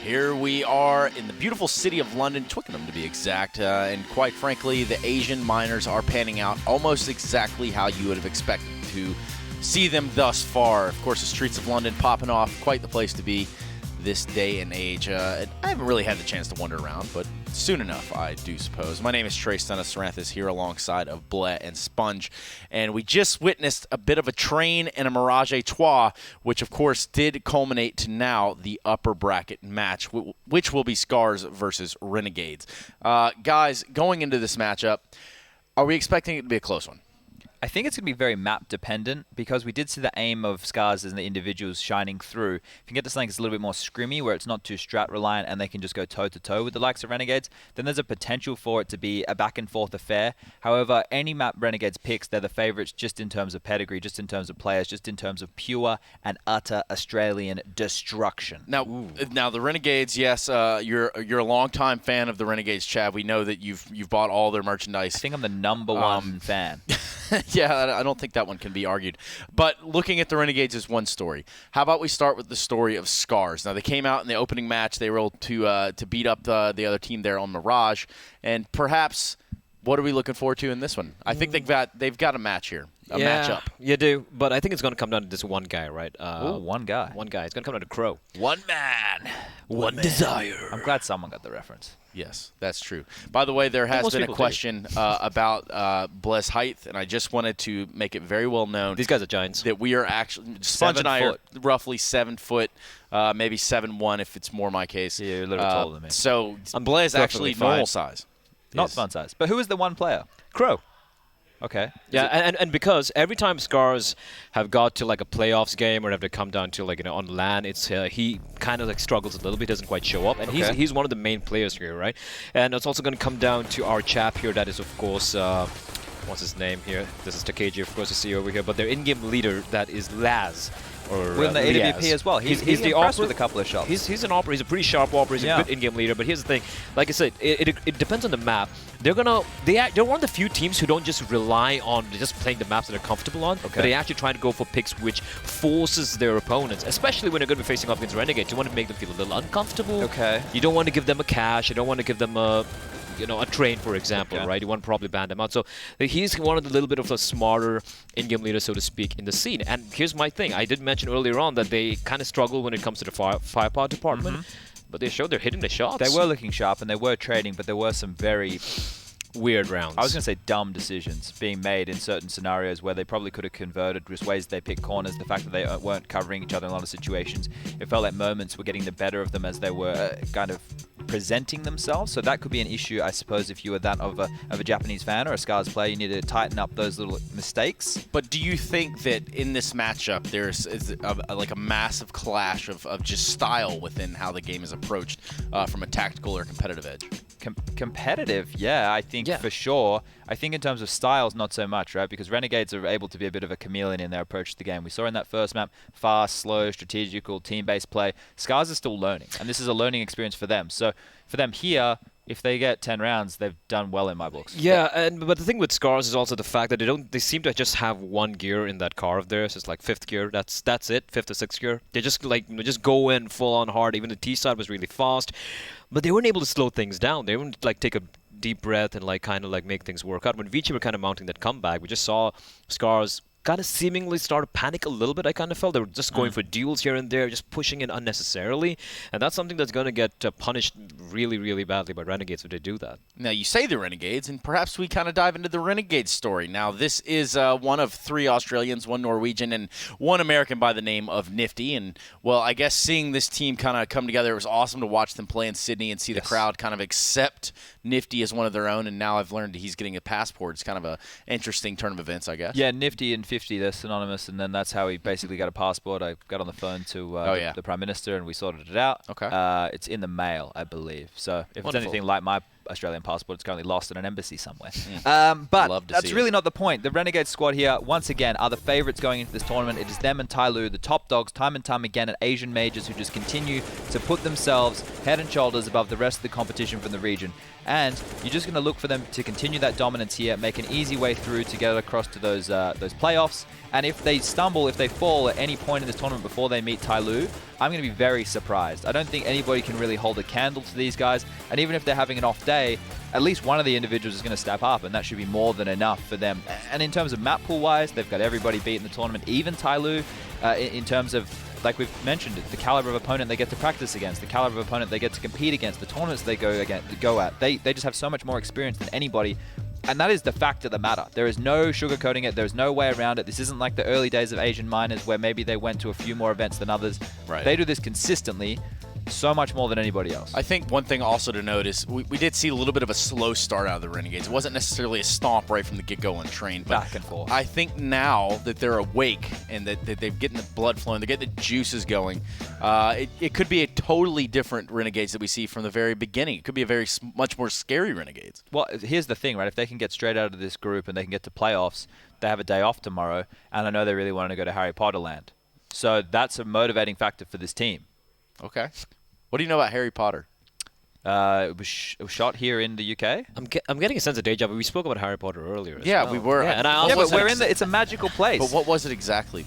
Here we are in the beautiful city of London, Twickenham to be exact, and quite frankly, the Asian miners are panning out almost exactly how you would have expected to see them thus far. Of course, the streets of London popping off, quite the place to be this day and age. I haven't really had the chance to wander around, but soon enough, I do suppose. My name is Trey Saranthus here alongside of Bleh and Sponge, and we just witnessed a bit of a train and a Mirage à Trois, which of course did culminate to now the upper bracket match, which will be Scarz versus Renegades. Guys, going into this matchup, are we expecting it to be a close one? I think it's going to be very map dependent because we did see the aim of Scarz and the individuals shining through. If you can get to something that's a little bit more scrimmy where it's not too strat reliant and they can just go toe to toe with the likes of Renegades, then there's a potential for it to be a back and forth affair. However, any map Renegades picks, they're the favorites just in terms of pedigree, just in terms of players, just in terms of pure and utter Australian destruction. Now the Renegades, yes, you're a longtime fan of the Renegades, Chad. We know that you've bought all their merchandise. I think I'm the number one fan. Yeah, I don't think that one can be argued. But looking at the Renegades is one story. How about we start with the story of Scarz? Now, they came out in the opening match. They were able to beat up the other team there on Mirage. And perhaps, what are we looking forward to in this one? I think they've got a match here, a matchup. You do, but I think it's going to come down to this one guy, right? One guy. One guy. It's going to come down to Crow. One man. One desire. I'm glad someone got the reference. Yes, that's true. By the way, there has been a question about Bleh's height, and I just wanted to make it very well known. These guys are giants. That we are actually, Sponge and I are roughly 7 foot, maybe 7'1" if it's more my case. Yeah, you're a little taller than me. So Bleh is actually normal size. Not fun size. But who is the one player? Crow. Okay. Yeah, and because every time Scarz have got to like a playoffs game or have to come down to like on LAN, it's he kind of like struggles a little bit, doesn't quite show up, and he's one of the main players here, right? And it's also going to come down to our chap here. That is of course what's his name here? This is Takeji, of course, you see over here, but their in-game leader that is Laz. Or in the AWP as well. He's the impressed with a couple of shots. He's an operator. He's a pretty sharp operator. He's a good in-game leader. But here's the thing. Like I said, it depends on the map. They're one of the few teams who don't just rely on just playing the maps that they're comfortable on. But they actually try to go for picks which forces their opponents, especially when they're going to be facing off against Renegades. You want to make them feel a little uncomfortable. Okay. You don't want to give them a cache. You don't want to give them a train, for example, right? You want to probably ban them out. So he's one of the little bit of a smarter in-game leader, so to speak, in the scene. And here's my thing. I did mention earlier on that they kind of struggle when it comes to the firepower department. But they showed they're hitting the shots. They were looking sharp and they were trading, but there were some very weird rounds. I was going to say dumb decisions being made in certain scenarios where they probably could have converted, just ways they picked corners, the fact that they weren't covering each other in a lot of situations. It felt like moments were getting the better of them as they were kind of presenting themselves. So that could be an issue, I suppose, if you were that of a Japanese fan or a Scarz player. You need to tighten up those little mistakes. But do you think that in this matchup there's like a massive clash of just style within how the game is approached from a tactical or competitive edge? Competitive, yeah, I think for sure. I think in terms of styles, not so much, right? Because Renegades are able to be a bit of a chameleon in their approach to the game. We saw in that first map, fast, slow, strategical, team-based play. Scarz is still learning, and this is a learning experience for them. So for them here, if they get 10 rounds, they've done well in my books. Yeah, but the thing with Scarz is also the fact that they seem to just have one gear in that car of theirs. It's like 5th gear. That's it, 5th or 6th gear. They just just go in full on hard. Even the T side was really fast, but they weren't able to slow things down. They wouldn't like take a deep breath and like kind of like make things work out. When Vici were kind of mounting that comeback, we just saw Scarz kind of seemingly start to panic a little bit. I kind of felt they were just going for duels here and there, just pushing in unnecessarily, and that's something that's going to get punished really, really badly by Renegades if they do that. Now, you say the Renegades, and perhaps we kind of dive into the Renegades story. Now, this is one of 3 Australians, 1 Norwegian, and 1 American by the name of Nifty. And, well, I guess seeing this team kind of come together, it was awesome to watch them play in Sydney and see the crowd kind of accept Nifty as one of their own, and now I've learned he's getting a passport. It's kind of an interesting turn of events, I guess. Yeah, Nifty and 50, they're synonymous, and then that's how he basically got a passport. I got on the phone to the Prime Minister, and we sorted it out. Okay. It's in the mail, I believe. So if it's anything like my Australian passport, it's currently lost in an embassy somewhere. But that's really not the point. The Renegade squad here, once again, are the favorites going into this tournament. It is them and Tai Lu, the top dogs, time and time again, at Asian majors who just continue to put themselves head and shoulders above the rest of the competition from the region. And you're just going to look for them to continue that dominance here, make an easy way through to get across to those playoffs. And if they stumble, if they fall at any point in this tournament before they meet Tai Lu, I'm going to be very surprised. I don't think anybody can really hold a candle to these guys. And even if they're having an off day, at least one of the individuals is going to step up, and that should be more than enough for them. And in terms of map pool-wise, they've got everybody beat in the tournament, even Tyloo, in terms of, like we've mentioned, the caliber of opponent they get to practice against, the caliber of opponent they get to compete against, the tournaments they go at. They just have so much more experience than anybody. And that is the fact of the matter. There is no sugarcoating it. There's no way around it. This isn't like the early days of Asian minors where maybe they went to a few more events than others. Right. They do this consistently, so much more than anybody else. I think one thing also to note is we did see a little bit of a slow start out of the Renegades. It wasn't necessarily a stomp right from the get-go on train, but back and forth. I think now that they're awake and that they're getting the blood flowing, they're getting the juices going, it could be a totally different Renegades that we see from the very beginning. It could be a much more scary Renegades. Well, here's the thing, right? If they can get straight out of this group and they can get to playoffs, they have a day off tomorrow, and I know they really want to go to Harry Potter Land. So that's a motivating factor for this team. Okay. What do you know about Harry Potter? It was shot here in the UK. I'm getting a sense of deja vu. We spoke about Harry Potter earlier. Yeah, we were. Yeah, and I also but we're in it's a magical place. But what was it exactly?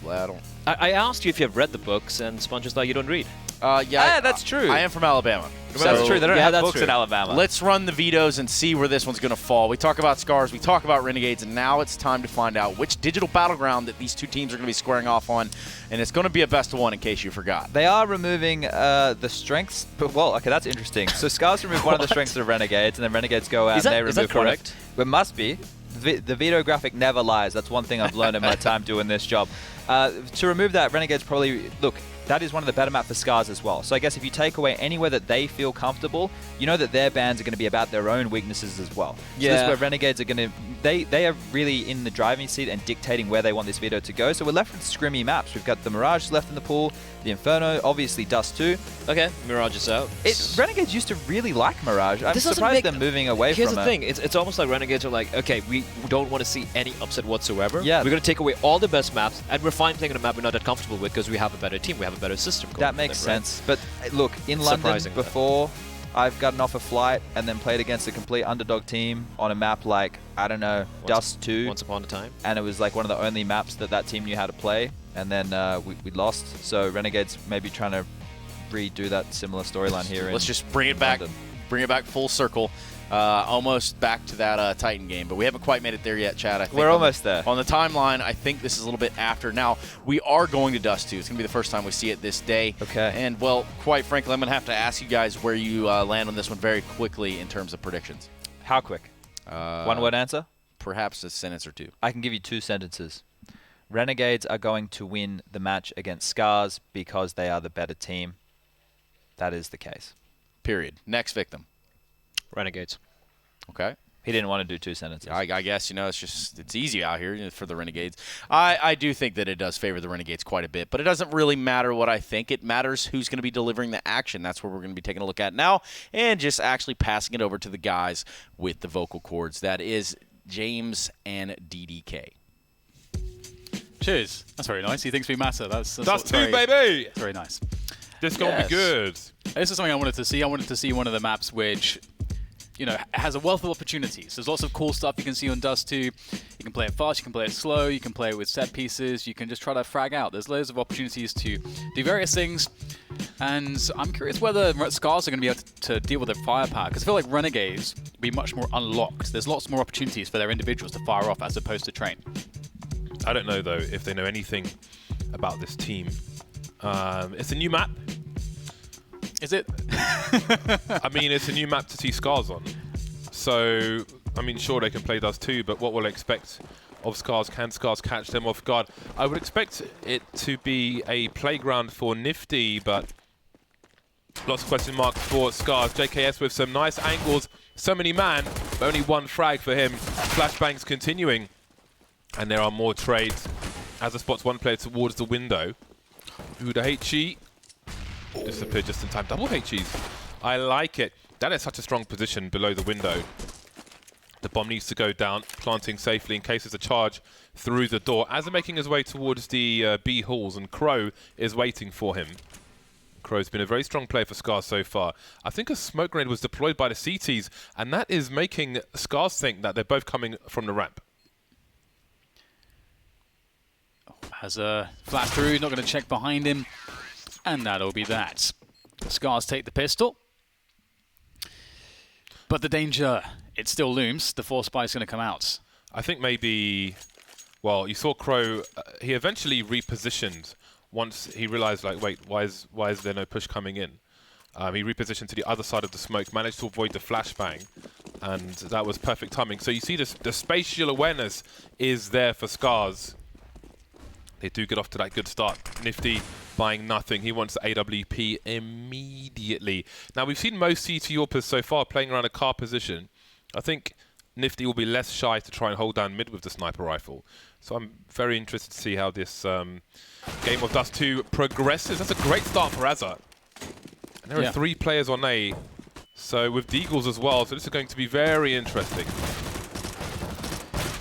I asked you if you have read the books, and Sponge is like, you don't read. Yeah, that's true. I am from Alabama. That's true. They don't have books true. in Alabama. Let's run the vetoes and see where this one's going to fall. We talk about Scarz, we talk about Renegades, and now it's time to find out which digital battleground that these two teams are going to be squaring off on, and it's going to be a best of one in case you forgot. They are removing the strengths, but well, okay, that's interesting. So Scarz removed one of the strengths of Renegades, and then Renegades go out and they remove is that correct? It must be. The veto graphic never lies. That's one thing I've learned in my time doing this job. To remove that, Renegades probably, look, that is one of the better maps for Scarz as well. So I guess if you take away anywhere that they feel comfortable, you know that their bans are going to be about their own weaknesses as well. So this is where Renegades are going to, they are really in the driving seat and dictating where they want this veto to go. So we're left with scrimmy maps. We've got the Mirage left in the pool, the Inferno, obviously Dust 2. Okay, Mirage is out. Renegades used to really like Mirage. I'm surprised they're moving away from it. Here's the thing. It's almost like Renegades are like, okay, we don't want to see any upset whatsoever. Yeah. We're going to take away all the best maps, and we're fine playing on a map we're not that comfortable with because we have a better team, we have a better system. That makes sense. Right? But look, in London before, I've gotten off a flight and then played against a complete underdog team on a map like, I don't know, Dust 2. Once upon a time. And it was like one of the only maps that team knew how to play. And then we lost. So Renegades maybe trying to redo that similar storyline here. Let's just bring it back. Bring it back full circle. Almost back to that Titan game, but we haven't quite made it there yet, Chad. I think we're almost there. On the timeline, I think this is a little bit after. Now, we are going to Dust 2. It's going to be the first time we see it this day. Okay. And, well, quite frankly, I'm going to have to ask you guys where you land on this one very quickly in terms of predictions. How quick? One-word answer? Perhaps a sentence or two. I can give you 2 sentences. Renegades are going to win the match against Scarz because they are the better team. That is the case. Period. Next victim. Renegades. Okay. He didn't want to do 2 sentences. I guess, it's easy out here for the Renegades. I do think that it does favor the Renegades quite a bit, but it doesn't really matter what I think. It matters who's going to be delivering the action. That's where we're going to be taking a look at now and just actually passing it over to the guys with the vocal cords. That is James and DDK. Cheers. That's very nice. He thinks we matter. That's 2, baby! Very nice. This is going to be good. This is something I wanted to see. I wanted to see one of the maps which, has a wealth of opportunities. There's lots of cool stuff you can see on Dust 2. You can play it fast, you can play it slow, you can play it with set pieces, you can just try to frag out. There's loads of opportunities to do various things. And I'm curious whether Scarz are going to be able to deal with their firepower, because I feel like Renegades will be much more unlocked. There's lots more opportunities for their individuals to fire off as opposed to train. I don't know, though, if they know anything about this team. It's a new map. Is it? I mean, it's a new map to see Scarz on. So, I mean, sure, they can play Dust 2, but what will I expect of Scarz? Can Scarz catch them off guard? I would expect it to be a playground for Nifty, but lots of question marks for Scarz. JKS with some nice angles. So many man, but only 1 frag for him. Flashbangs continuing. And there are more trades as it spots 1 player towards the window. Ooh, the HE disappeared just in time. Double HEs. I like it. That is such a strong position below the window. The bomb needs to go down, planting safely in case there's a charge through the door. As they're making his way towards the B halls, and Crow is waiting for him. Crow's been a very strong player for Scarz so far. I think a smoke grenade was deployed by the CTs, and that is making Scarz think that they're both coming from the ramp. Has a flash through, not going to check behind him. And that'll be that. Scarz take the pistol. But the danger, it still looms. The force buy is going to come out. I think maybe, well, you saw Crow, he eventually repositioned once he realized, like, wait, why is there no push coming in? He repositioned to the other side of the smoke, managed to avoid the flashbang, and that was perfect timing. So you see the spatial awareness is there for Scarz. They do get off to that good start. Nifty buying nothing. He wants the AWP immediately. Now, we've seen most CT AWPers so far playing around a car position. I think Nifty will be less shy to try and hold down mid with the sniper rifle. So I'm very interested to see how this game of Dust 2 progresses. That's a great start for Azza. And there are 3 players on A, so with Deagles as well, so this is going to be very interesting.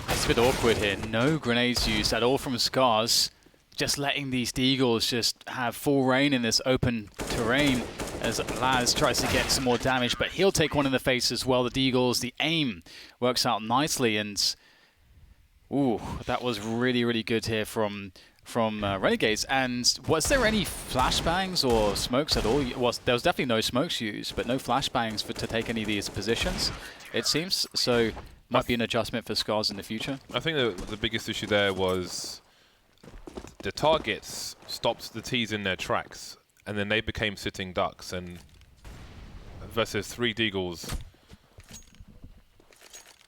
It's a bit awkward here. No grenades used at all from Scarz. Just letting these Deagles just have full reign in this open terrain as Laz tries to get some more damage, but he'll take one in the face as well. The Deagles, the aim works out nicely, and ooh, that was really, really good here from Renegades. And was there any flashbangs or smokes at all? There was definitely no smokes used, but no flashbangs to take any of these positions, it seems. So might be an adjustment for Scarz in the future. I think the biggest issue there was the targets stopped the T's in their tracks, and then they became sitting ducks, and versus 3 Deagles,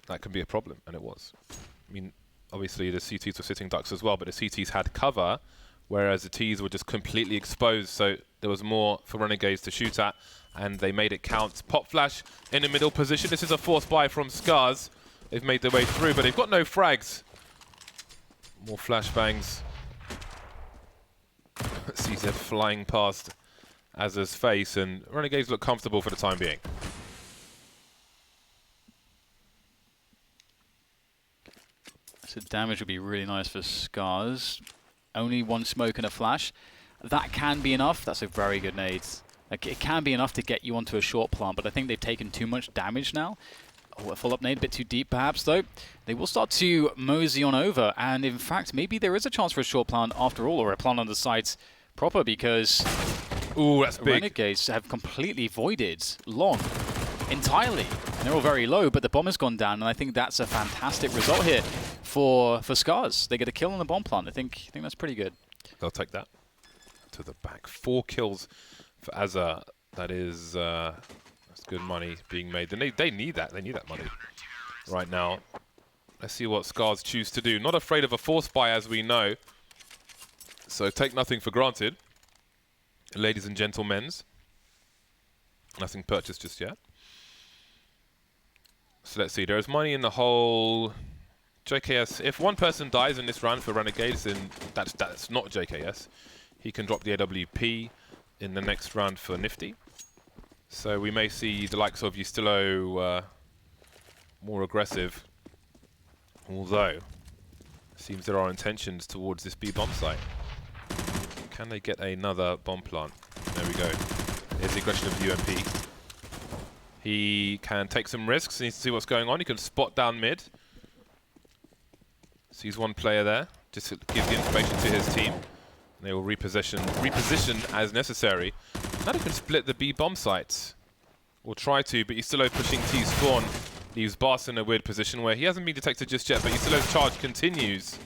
that can be a problem, and it was. I mean, obviously the CTs were sitting ducks as well, but the CTs had cover, whereas the Ts were just completely exposed, so there was more for Renegades to shoot at, and they made it count. Pop flash in the middle position. This is a force buy from Scarz. They've made their way through, but they've got no frags. More flashbangs. CZ flying past Azza's face, and Renegades look comfortable for the time being. So damage would be really nice for Scarz. Only 1 smoke and a flash. That can be enough. That's a very good nade. Like, it can be enough to get you onto a short plant, but I think they've taken too much damage now. Oh, a follow-up nade, a bit too deep perhaps though. They will start to mosey on over, and in fact, maybe there is a chance for a short plant after all, or a plant on the sides proper, because ooh, that's big. Renegades have completely voided long entirely. And they're all very low, but the bomb has gone down, and I think that's a fantastic result here for Scarz. They get a kill on the bomb plant. I think that's pretty good. They'll take that to the back. 4 kills for Azza. That is that's good money being made. They need that. They need that money right now. Let's see what Scarz choose to do. Not afraid of a force buy, as we know. So take nothing for granted, ladies and gentlemen. Nothing purchased just yet. So let's see. There is money in the whole JKS. If one person dies in this round for Renegades, then that's not JKS. He can drop the AWP in the next round for Nifty. So we may see the likes of Ustilo more aggressive. Although, it seems there are intentions towards this B bomb site. Can they get another bomb plant? There we go. Here's the aggression of UMP. He can take some risks. He needs to see what's going on. He can spot down mid. Sees one player there. Just to give the information to his team. And they will reposition as necessary. Now they can split the B bomb sites. Or try to, but Ustilo pushing T spawn. Leaves Bas in a weird position where he hasn't been detected just yet, but Ustilo's charge continues.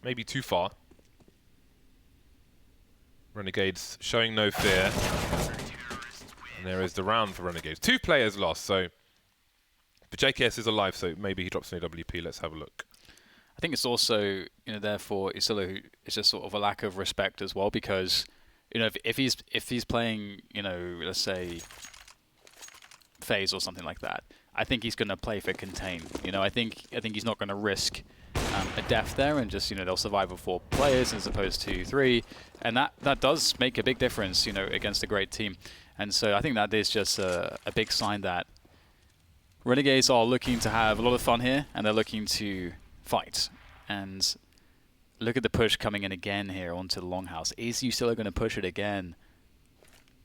Maybe too far. Renegades showing no fear. And there is the round for Renegades. 2 players lost, so... But JKS is alive, so maybe he drops an AWP. Let's have a look. I think it's also, therefore, Ustilo, it's just sort of a lack of respect as well, because, if he's playing, let's say, FaZe or something like that, I think he's going to play for contain. I think he's not going to risk a death there, and just they'll survive with 4 players as opposed to 3, and that does make a big difference against a great team. And so I think that is just a big sign that Renegades are looking to have a lot of fun here, and they're looking to fight. And look at the push coming in again here onto the longhouse. Is Ustilo going to push it again?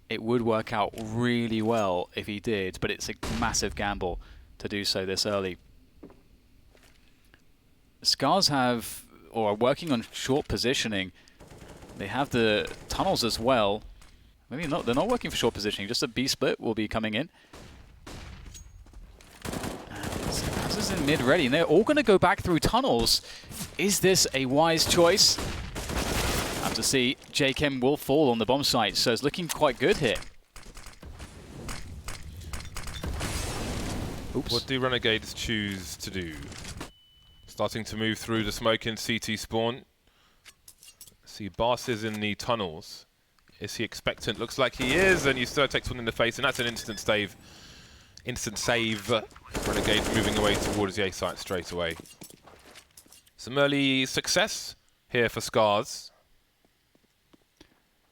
It would work out really well if he did, but it's a massive gamble to do so this early. Scarz are working on short positioning. They have the tunnels as well. Maybe not. They're not working for short positioning. Just a B split will be coming in. This is in mid ready, and they're all going to go back through tunnels. Is this a wise choice? Have to see. JChem will fall on the bomb site, so it's looking quite good here. Oops. What do Renegades choose to do? Starting to move through the smoke in CT spawn. See, Bas is in the tunnels. Is he expectant? Looks like he is, and Yusto takes one in the face, and that's an instant save. Instant save. Renegades moving away towards the A site straight away. Some early success here for Scarz.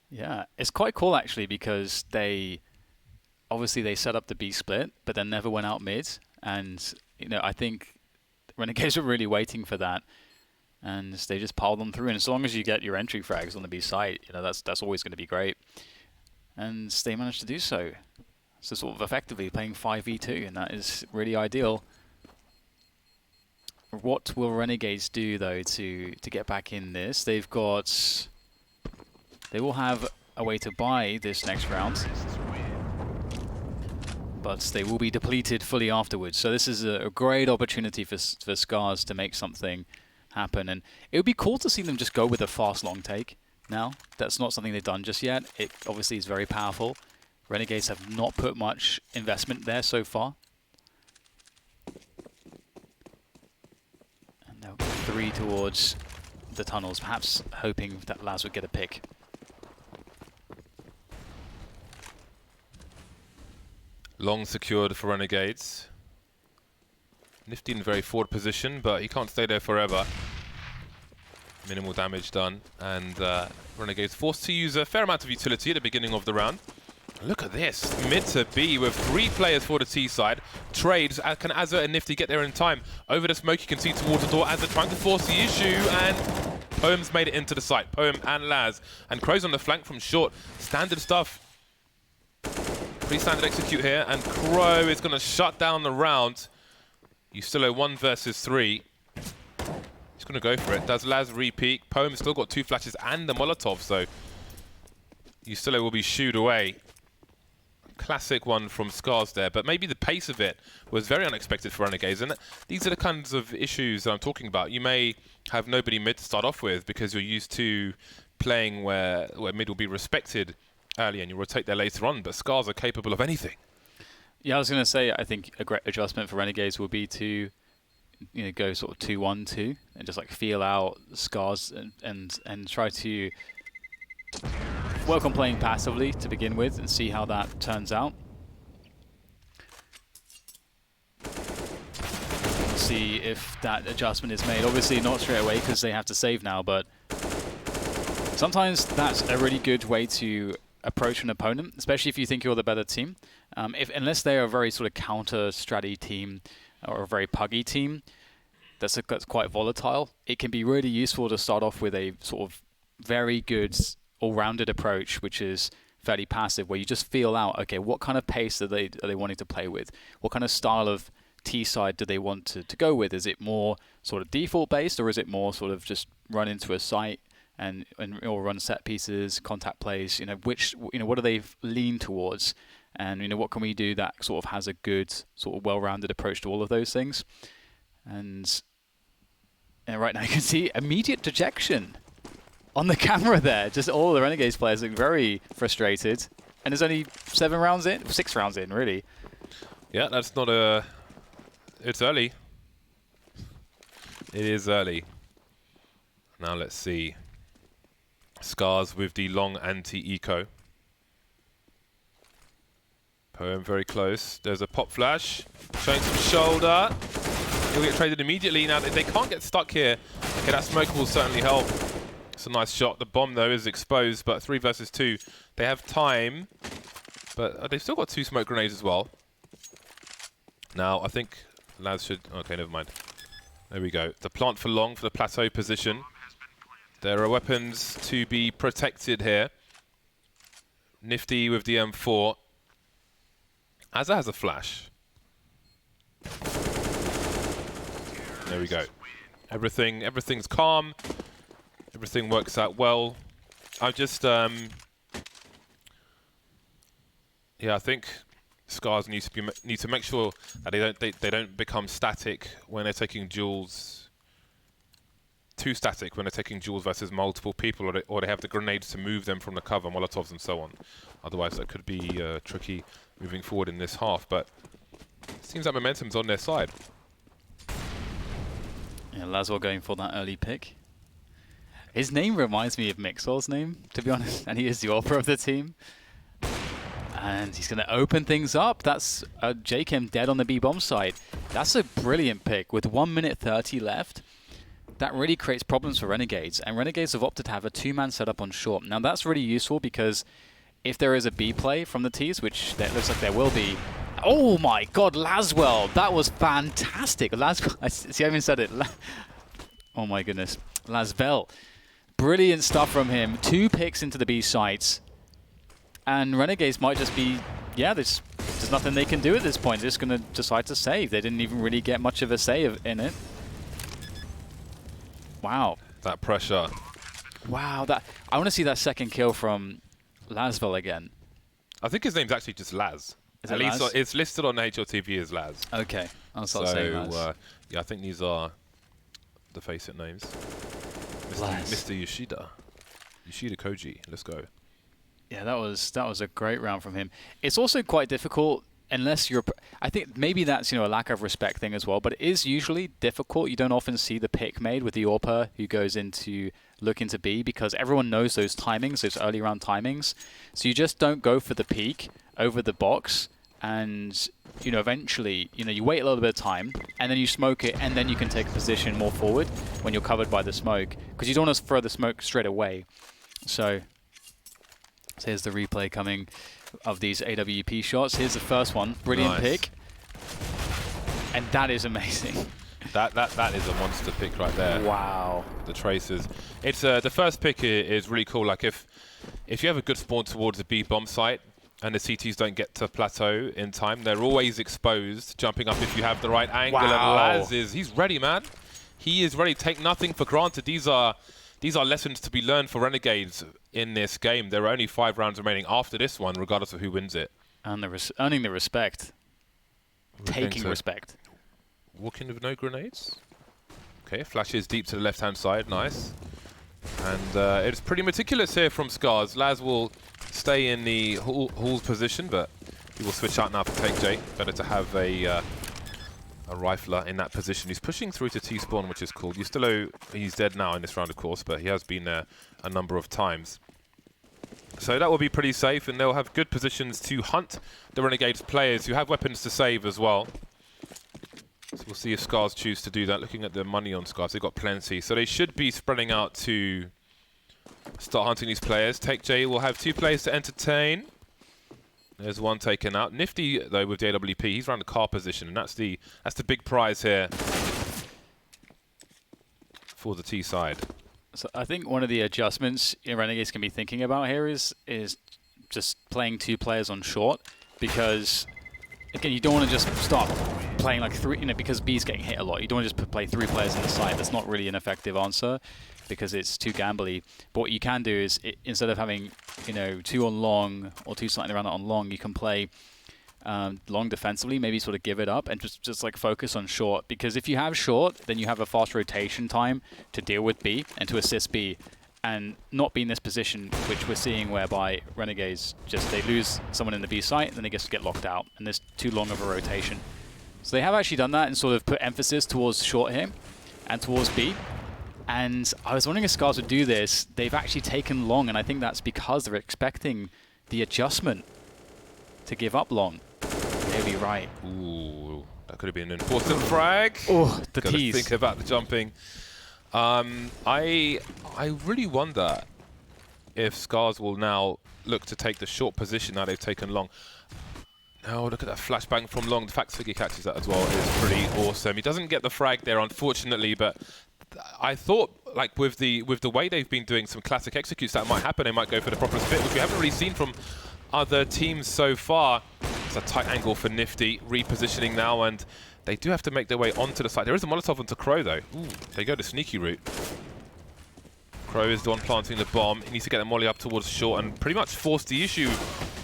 Yeah, it's quite cool actually, because they set up the B split, but then never went out mid, and I think Renegades were really waiting for that, and they just piled them through. And as long as you get your entry frags on the B site, that's always going to be great. And they managed to do so. So sort of effectively playing 5v2, and that is really ideal. What will Renegades do though to get back in this? They will have a way to buy this next round, but they will be depleted fully afterwards. So this is a great opportunity for Scarz to make something happen, and it would be cool to see them just go with a fast long take now. That's not something they've done just yet. It obviously is very powerful. Renegades have not put much investment there so far. And they'll go 3 towards the tunnels, perhaps hoping that Laz would get a pick. Long secured for Renegades. Nifty in very forward position, but he can't stay there forever. Minimal damage done, and Renegades forced to use a fair amount of utility at the beginning of the round. Look at this, mid to B with 3 players for the T side. Trades, can Azza and Nifty get there in time? Over the smoke, you can see towards the door. Azza trying to force the issue, and Poem's made it into the site. Poem and Laz, and Crow's on the flank from short. Standard stuff. Pretty standard execute here, and Crow is going to shut down the round. You still owe 1 versus 3. He's going to go for it. Does Laz re-peek? Poem's still got 2 flashes and the Molotov, so Yustilo will be shooed away. Classic one from Scarz there, but maybe the pace of it was very unexpected for Renegades, and these are the kinds of issues that I'm talking about. You may have nobody mid to start off with because you're used to playing where mid will be respected early and you rotate there later on, but Scarz are capable of anything. Yeah, I was going to say, I think a great adjustment for Renegades will be to go sort of 2-1-2 and just like feel out Scarz and try to work on playing passively to begin with and see how that turns out. See if that adjustment is made. Obviously not straight away because they have to save now, but sometimes that's a really good way to approach an opponent, especially if you think you're the better team. Unless they're a very sort of counter-strategy team or a very puggy team that's quite volatile, it can be really useful to start off with a sort of very good all-rounded approach, which is fairly passive, where you just feel out, okay, what kind of pace are they wanting to play with? What kind of style of T-side do they want to go with? Is it more sort of default-based, or is it more sort of just run into a site and or run set pieces, contact plays? What do they lean towards? And what can we do that sort of has a good sort of well-rounded approach to all of those things? And right now you can see immediate dejection on the camera there. Just all the Renegades players look very frustrated. And there's only 6 rounds in, really. Yeah, that's not a... It's early. It is early. Now let's see. Scarz with the long anti-eco. Poem very close. There's a pop flash. Showing some shoulder. He'll get traded immediately. Now they can't get stuck here. Okay, that smoke will certainly help. It's a nice shot. The bomb, though, is exposed, but 3 versus 2. They have time, but they've still got 2 smoke grenades as well. Now, I think Laz should... Okay, never mind. There we go. The plant for long for the plateau position. There are weapons to be protected here. Nifty with the M4. Azza has a flash. There we go. Everything's calm. Everything works out well. I'm just Yeah, I think Scarz need to make sure that they don't become static when they're taking duels. Too static when they're taking duels versus multiple people, or they have the grenades to move them from the cover, Molotovs and so on. Otherwise, that could be tricky moving forward in this half. But it seems like momentum's on their side. Yeah, Laswell going for that early pick. His name reminds me of Mixwell's name, to be honest, and he is the author of the team. And he's going to open things up. That's JKM dead on the B-bomb side. That's a brilliant pick with 1 minute 30 left. That really creates problems for Renegades, and Renegades have opted to have a 2-man setup on short. Now that's really useful because if there is a B play from the Ts, which there looks like there will be. Oh my god, Laswell! That was fantastic. Laswell, see, I even said it. Oh my goodness. Laswell. Brilliant stuff from him. 2 picks into the B sites. And Renegades might just be, yeah, there's nothing they can do at this point. They're just going to decide to save. They didn't even really get much of a say in it. Wow. That pressure. Wow. I want to see that second kill from Laswell again. I think his name's actually just Laz. At least it's listed on HLTV as Laz. Okay. I'll start saying Laz. Yeah, I think these are the FACEIT names. Mr. Yoshida. Yoshida Koji. Let's go. Yeah, that was a great round from him. It's also quite difficult unless you're, I think maybe that's, a lack of respect thing as well, but it is usually difficult. You don't often see the pick made with the AWPer who goes into look into B because everyone knows those timings, those early round timings. So you just don't go for the peek over the box and, eventually, you wait a little bit of time and then you smoke it and then you can take a position more forward when you're covered by the smoke because you don't want to throw the smoke straight away. So here's the replay coming of these AWP shots. Here's the first one. Brilliant pick. And that is amazing. That is a monster pick right there. Wow. The traces. It's the first pick is really cool. Like if you have a good spawn towards the B bomb site and the CTs don't get to plateau in time, they're always exposed, jumping up if you have the right angle. Wow. And he's ready, man. He is ready. Take nothing for granted. These are lessons to be learned for Renegades in this game. There are only 5 rounds remaining after this one, regardless of who wins it. And earning the respect. Taking respect. Walking with no grenades. Okay, flashes deep to the left-hand side. Nice. And it's pretty meticulous here from Scarz. Laz will stay in the Hall's position, but he will switch out now for Take J. Better to have a rifler in that position. He's pushing through to T-spawn, which is cool. He's dead now in this round, of course, but he has been there a number of times. So that will be pretty safe, and they'll have good positions to hunt the Renegades players who have weapons to save as well. So we'll see if Scarz choose to do that. Looking at the money on Scarz, they've got plenty. So they should be spreading out to start hunting these players. Take J will have 2 players to entertain. There's one taken out. Nifty, though, with the AWP. He's around the car position, and that's the big prize here for the T side. So I think one of the adjustments Renegades can be thinking about here is just playing 2 players on short, because again, you don't want to just start playing like 3, because B's getting hit a lot. You don't want to just play 3 players in the side. That's not really an effective answer because it's too gambly. But what you can do is instead of having 2 on long or 2 slightly around on long, you can play long defensively, maybe sort of give it up and just like focus on short, because if you have short, then you have a fast rotation time to deal with B and to assist B, and not be in this position which we're seeing whereby Renegades they lose someone in the B site and then they just get locked out and there's too long of a rotation. So they have actually done that and sort of put emphasis towards short here and towards B. And I was wondering if Scarz would do this. They've actually taken long, and I think that's because they're expecting the adjustment to give up long. Maybe right. Ooh, that could have been an important frag. Oh, the Gotta tease. think about the jumping. I really wonder if Scarz will now look to take the short position now they've taken long. Oh, look at that flashbang from long. The fact Figgy catches that as well is pretty awesome. He doesn't get the frag there, unfortunately, but I thought, like, with the way they've been doing some classic executes, that might happen. They might go for the proper split, which we haven't really seen from other teams so far. It's a tight angle for Nifty, repositioning now, and they do have to make their way onto the side. There is a Molotov onto Crow, though. Ooh, they go the sneaky route. Crow is the one planting the bomb. He needs to get the molly up towards short and pretty much force the issue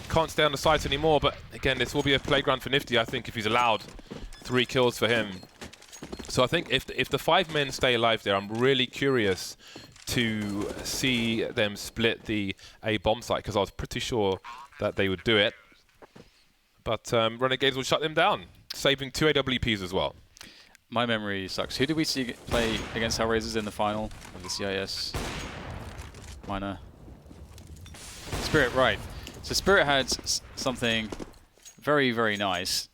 can't stay on the site anymore. But again, this will be a playground for Nifty, I think, if he's allowed 3 kills for him. So I think if the 5 men stay alive there, I'm really curious to see them split the A bomb site, because I was pretty sure that they would do it. But Renegades will shut them down, saving 2 AWPs as well. My memory sucks. Who did we see play against Hellraisers in the final of the CIS minor? Spirit, right. So Spirit had something very, very nice,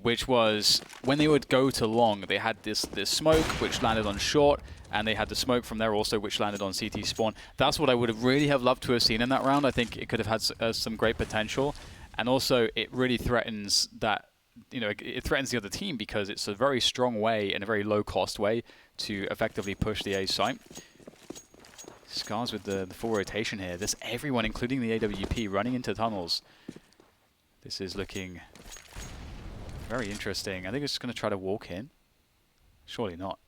which was when they would go to long, they had this smoke which landed on short, and they had the smoke from there also which landed on CT spawn. That's what I would have really loved to have seen in that round. I think it could have had some great potential, and also it really threatens that, you know, it threatens the other team because it's a very strong way and a very low-cost way to effectively push the A site. Scarz with the full rotation here. This everyone, including the AWP, running into tunnels. This is looking very interesting. I think it's just going to try to walk in. Surely not.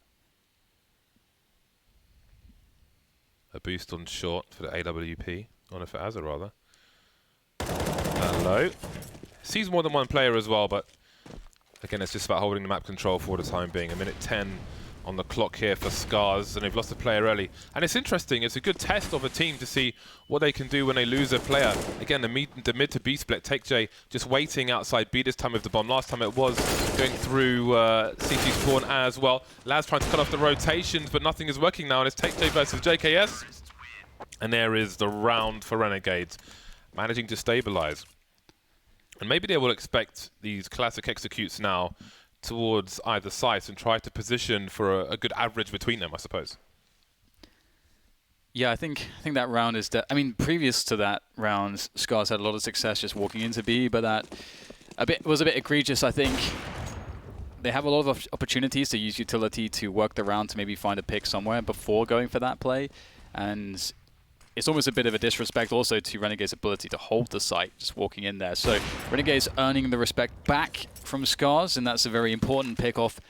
A boost on short for the AWP. On for Azza, rather. Hello. Sees more than one player as well, but again, it's just about holding the map control for the time being. 1:10 on the clock here for Scarz, and they've lost a player early. And it's interesting, it's a good test of a team to see what they can do when they lose a player. Again, the mid to B split, TakeJ just waiting outside B this time with the bomb. Last time it was going through CT spawn as well. Laz trying to cut off the rotations, but nothing is working now, and it's TakeJ versus JKS. And there is the round for Renegades, managing to stabilize. And maybe they will expect these classic executes now towards either site and try to position for a good average between them, I suppose. Yeah, I think that round is... I mean, previous to that round, Scarz had a lot of success just walking into B, but that was a bit egregious, I think. They have a lot of opportunities to use utility to work the round to maybe find a pick somewhere before going for that play, and it's almost a bit of a disrespect also to Renegade's ability to hold the site, just walking in there. So Renegade's earning the respect back from Scarz, and that's a very important pick-off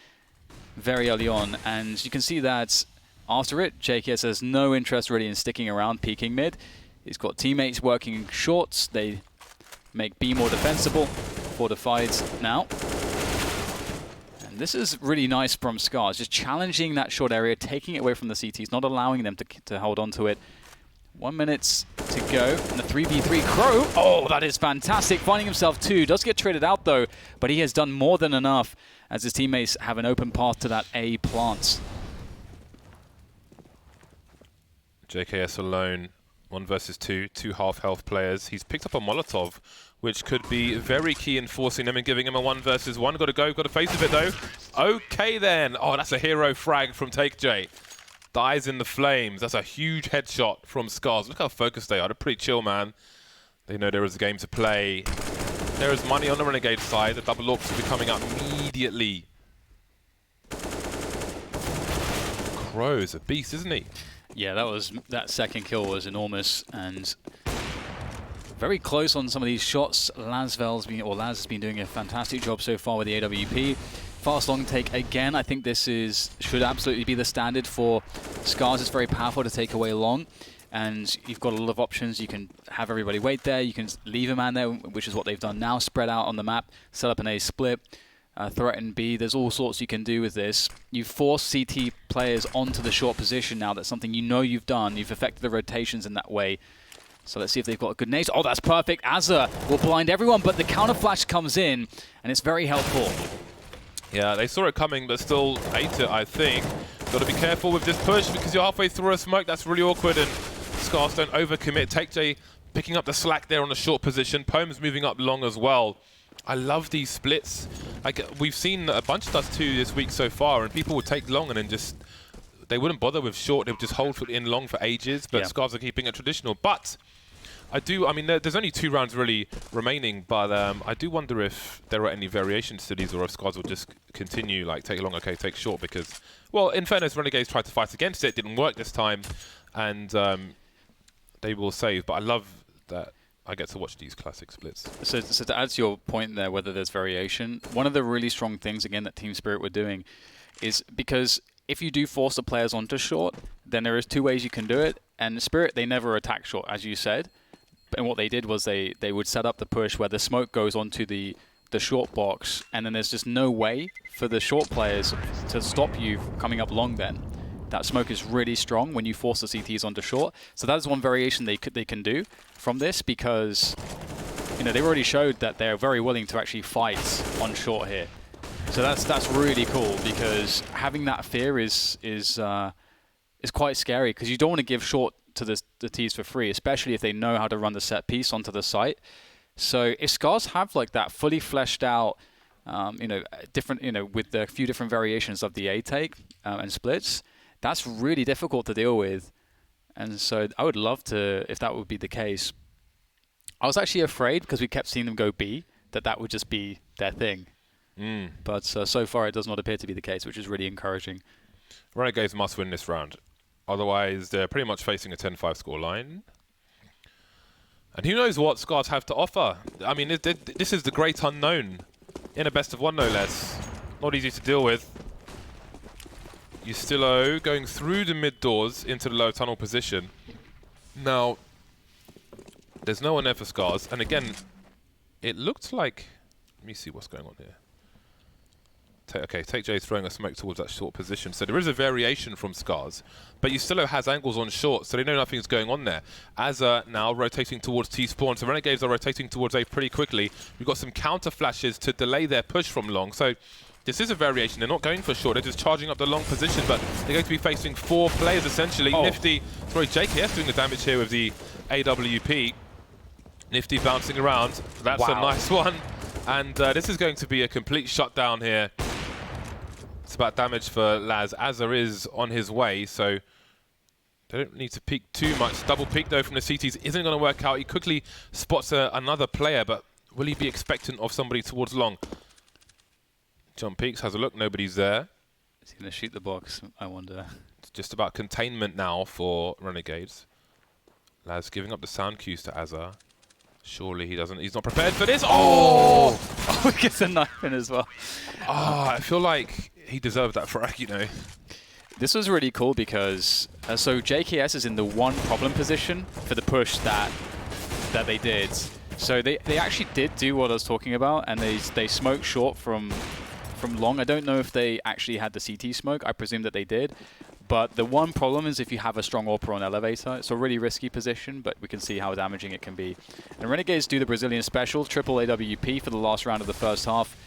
very early on. And you can see that after it, JKS has no interest really in sticking around peeking mid. He's got teammates working shorts. They make B more defensible, fortified now. And this is really nice from Scarz, just challenging that short area, taking it away from the CTs, not allowing them to hold on to it. 1 minute to go, and the 3v3 Crow. Oh, that is fantastic. Finding himself 2. Does get traded out, though, but he has done more than enough as his teammates have an open path to that A plant. JKS alone, 1 versus 2, 2 half-health players. He's picked up a Molotov, which could be very key in forcing them and giving him a 1 versus 1. Got to go, got to face of it, though. Okay, then. Oh, that's a hero frag from TakeJ. Dies in the flames. That's a huge headshot from Scarz. Look how focused they are. They're pretty chill, man. They know there is a game to play. There is money on the Renegade side. The double AWPs will be coming up immediately. Crow's a beast, isn't he? Yeah, that second kill was enormous and very close on some of these shots. Laz has been doing a fantastic job so far with the AWP. Fast long take again. I think this should absolutely be the standard for Scarz. It's very powerful to take away long, and you've got a lot of options. You can have everybody wait there. You can leave a man there, which is what they've done now. Spread out on the map, set up an A split, threaten B. There's all sorts you can do with this. You force CT players onto the short position now. That's something you know you've done. You've affected the rotations in that way. So let's see if they've got a good nade. Oh, that's perfect. Azza will blind everyone, but the counter flash comes in, and it's very helpful. Yeah, they saw it coming, but still ate it, I think. Got to be careful with this push because you're halfway through a smoke. That's really awkward, and Scarz don't overcommit. TakeJ picking up the slack there on the short position. Poems moving up long as well. I love these splits. Like, we've seen a bunch of us too this week so far, and people would take long and then just... They wouldn't bother with short. They would just hold in long for ages, but yeah. Scarz are keeping it traditional. But... I mean, there's only 2 rounds really remaining, but I do wonder if there are any variations to these, or if Scarz will just continue, like, take long, okay, take short, because, well, in fairness, Renegades tried to fight against it, didn't work this time, and they will save, but I love that I get to watch these classic splits. So to add to your point there, whether there's variation, one of the really strong things, again, that Team Spirit were doing is because if you do force the players onto short, then there is 2 ways you can do it, and Spirit, they never attack short, as you said. And what they did was they would set up the push where the smoke goes onto the short box, and then there's just no way for the short players to stop you coming up long then. That smoke is really strong when you force the CTs onto short. So that is one variation they can do from this, because they've already showed that they're very willing to actually fight on short here. So that's really cool, because having that fear is quite scary, because you don't want to give short to the T's for free, especially if they know how to run the set piece onto the site. So if Scarz have like that fully fleshed out, different, with a few different variations of the A take and splits, that's really difficult to deal with. And so I would love to, if that would be the case. I was actually afraid, because we kept seeing them go B, that would just be their thing. But so far it does not appear to be the case, which is really encouraging. Renegades must win this round. Otherwise, they're pretty much facing a 10-5 score line. And who knows what Scarz have to offer. I mean, this is the great unknown. In a best of one, no less. Not easy to deal with. Ustillo going through the mid doors into the low tunnel position. Now, there's no one there for Scarz. And again, it looked like... Let me see what's going on here. Take J's throwing a smoke towards that short position. So there is a variation from Scarz, but Ustillo has angles on short, so they know nothing's going on there. Azza now rotating towards T-spawn, so Renegades are rotating towards A pretty quickly. We've got some counter flashes to delay their push from long, so this is a variation. They're not going for short, they're just charging up the long position, but they're going to be facing 4 players essentially. Nifty, sorry, JKS doing the damage here with the AWP. Nifty bouncing around, that's a nice one. And this is going to be a complete shutdown here. It's about damage for Laz. Azza is on his way, so they don't need to peek too much. Double peek, though, from the CTs isn't going to work out. He quickly spots another player, but will he be expectant of somebody towards long? Jump peeks, has a look, nobody's there. Is he going to shoot the box, I wonder? It's just about containment now for Renegades. Laz giving up the sound cues to Azza. Surely he doesn't. He's not prepared for this. Oh! He gets a knife in as well. I feel like he deserved that frag, This was really cool because so JKS is in the one problem position for the push that they did. So they actually did do what I was talking about, and they smoked short from long. I don't know if they actually had the CT smoke. I presume that they did. But the one problem is if you have a strong AWPer on elevator, it's a really risky position, but we can see how damaging it can be. And Renegades do the Brazilian special, triple AWP for the last round of the first half.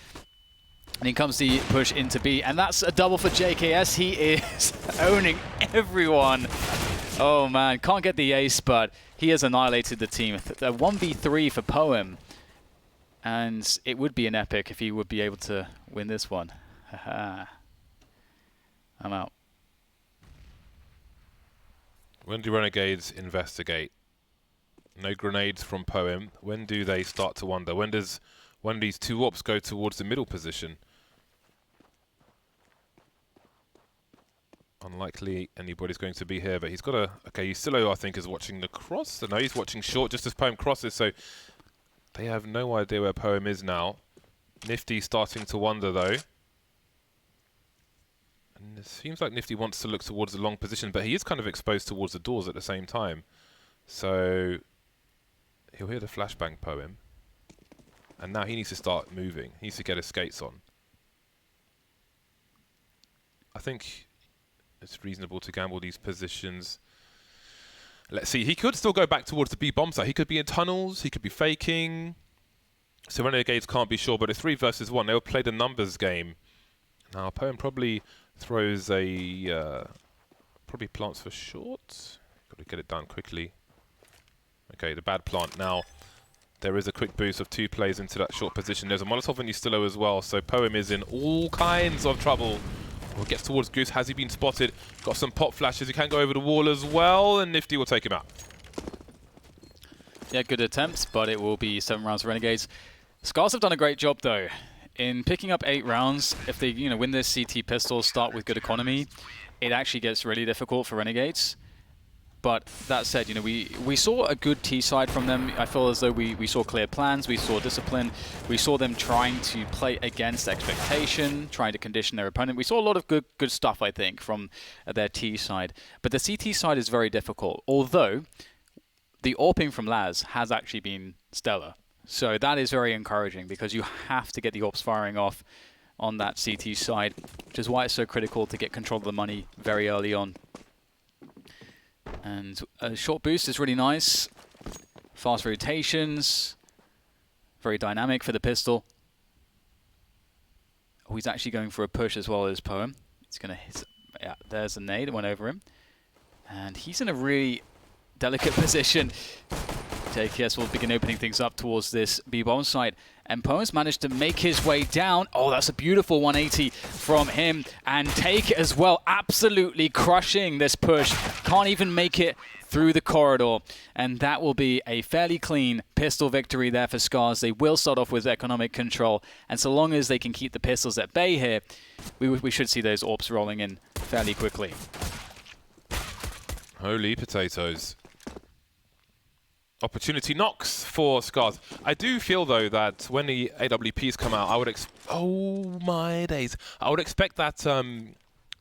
And here comes the push into B, and that's a double for JKS. He is owning everyone. Oh man, can't get the ace, but he has annihilated the team. A 1v3 for Poem. And it would be an epic if he would be able to win this one. Haha. I'm out. When do Renegades investigate? No grenades from Poem. When do they start to wonder? When does one of these 2 AWPs go towards the middle position? Unlikely anybody's going to be here, but he's got a... Okay, Ustillo, I think, is watching the cross. No, he's watching short just as Poem crosses, so they have no idea where Poem is now. Nifty starting to wonder, though. And it seems like Nifty wants to look towards the long position, but he is kind of exposed towards the doors at the same time. So he'll hear the flashbang Poem. And now he needs to start moving. He needs to get his skates on. I think it's reasonable to gamble these positions. Let's see. He could still go back towards the B bomb site. He could be in tunnels. He could be faking. So Renegades can't be sure, but it's 3 versus 1. They'll play the numbers game. Now Poem probably throws a... probably plants for short. Got to get it done quickly. Okay, the bad plant now. There is a quick boost of 2 plays into that short position. There's a Molotov and Ustillo as well, so Poem is in all kinds of trouble. Well, gets towards Goose. Has he been spotted? Got some pop flashes. He can go over the wall as well, and Nifty will take him out. Yeah, good attempts, but it will be 7 rounds for Renegades. Scarz have done a great job, though. In picking up 8 rounds, if they win this CT pistol, start with good economy, it actually gets really difficult for Renegades. But that said, we saw a good T side from them. I feel as though we saw clear plans, we saw discipline, we saw them trying to play against expectation, trying to condition their opponent. We saw a lot of good stuff, I think, from their T side. But the CT side is very difficult. Although the AWPing from Laz has actually been stellar. So that is very encouraging because you have to get the AWPs firing off on that CT side, which is why it's so critical to get control of the money very early on. And a short boost is really nice. Fast rotations. Very dynamic for the pistol. Oh, he's actually going for a push as well as Poem. He's going to hit. Yeah, there's a nade that went over him. And he's in a really delicate position. JKS will begin opening things up towards this B-bomb site. And Poem's managed to make his way down. Oh, that's a beautiful 180 from him. And Take as well, absolutely crushing this push. Can't even make it through the corridor. And that will be a fairly clean pistol victory there for Scarz. They will start off with economic control. And so long as they can keep the pistols at bay here, we should see those AWPs rolling in fairly quickly. Holy potatoes. Opportunity knocks for Scarz. I do feel, though, that when the AWPs come out, I would oh my days. I would expect that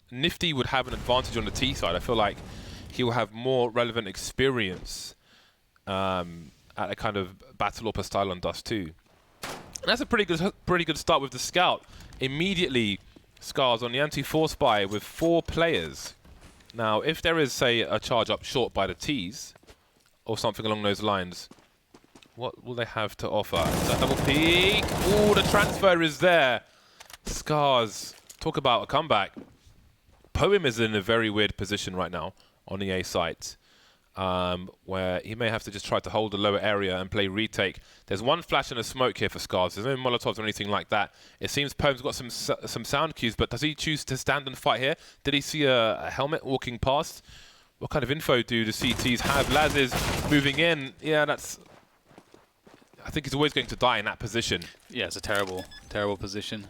Nifty would have an advantage on the T side. I feel like he will have more relevant experience at a kind of battle AWP style on Dust 2. And that's a pretty good start with the Scout. Immediately, Scarz on the anti-4 spy with 4 players. Now, if there is, say, a charge up short by the Ts, or something along those lines, what will they have to offer? Is that double peek? Ooh, the transfer is there. Scarz, talk about a comeback. Poem is in a very weird position right now on the A site, where he may have to just try to hold the lower area and play retake. There's one flash and a smoke here for Scarz. There's no Molotovs or anything like that. It seems Poem's got some sound cues, but does he choose to stand and fight here? Did he see a helmet walking past? What kind of info do the CTs have? Laz is moving in. Yeah, that's... I think he's always going to die in that position. Yeah, it's a terrible, terrible position.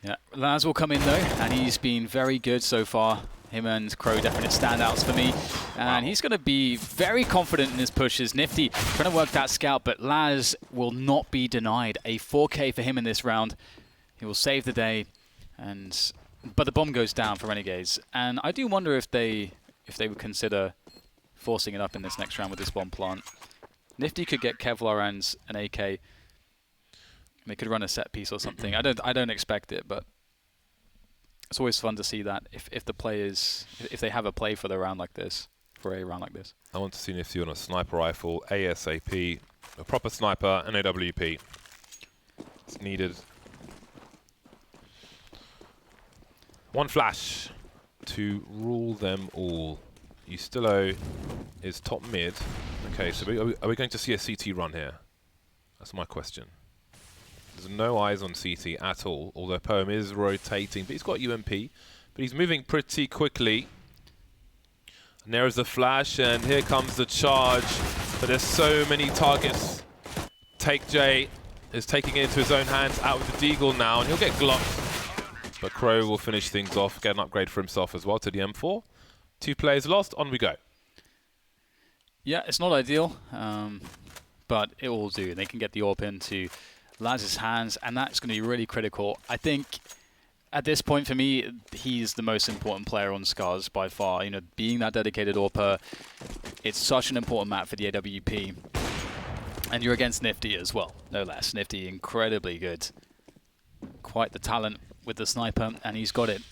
Yeah, Laz will come in though, and he's been very good so far. Him and Crow definite standouts for me. And he's going to be very confident in his pushes. Nifty trying to work that scout, but Laz will not be denied. A 4K for him in this round. He will save the day. But the bomb goes down for Renegades. And I do wonder if they would consider forcing it up in this next round with this bomb plant. Nifty could get Kevlar and an AK. They could run a set piece or something. I don't expect it, but it's always fun to see that if the players, if they have a play for the round like this, for a round like this. I want to see Nifty on a sniper rifle, ASAP, a proper sniper, and AWP. It's needed. One flash to rule them all. Ustilo is top mid. Okay, so are we going to see a CT run here? That's my question. There's no eyes on CT at all, although Poem is rotating, but he's got UMP. But he's moving pretty quickly. And there is the flash, and here comes the charge. But there's so many targets. Take J is taking it into his own hands, out with the Deagle now, and he'll get glocked. But Crow will finish things off, get an upgrade for himself as well to the M4. 2 players lost, on we go. Yeah, it's not ideal, but it will do. They can get the AWP into Laz's hands, and that's going to be really critical. I think at this point for me, he's the most important player on Scarz by far. You know, being that dedicated AWPer, it's such an important map for the AWP. And you're against Nifty as well, no less. Nifty incredibly good. Quite the talent with the sniper, and he's got it.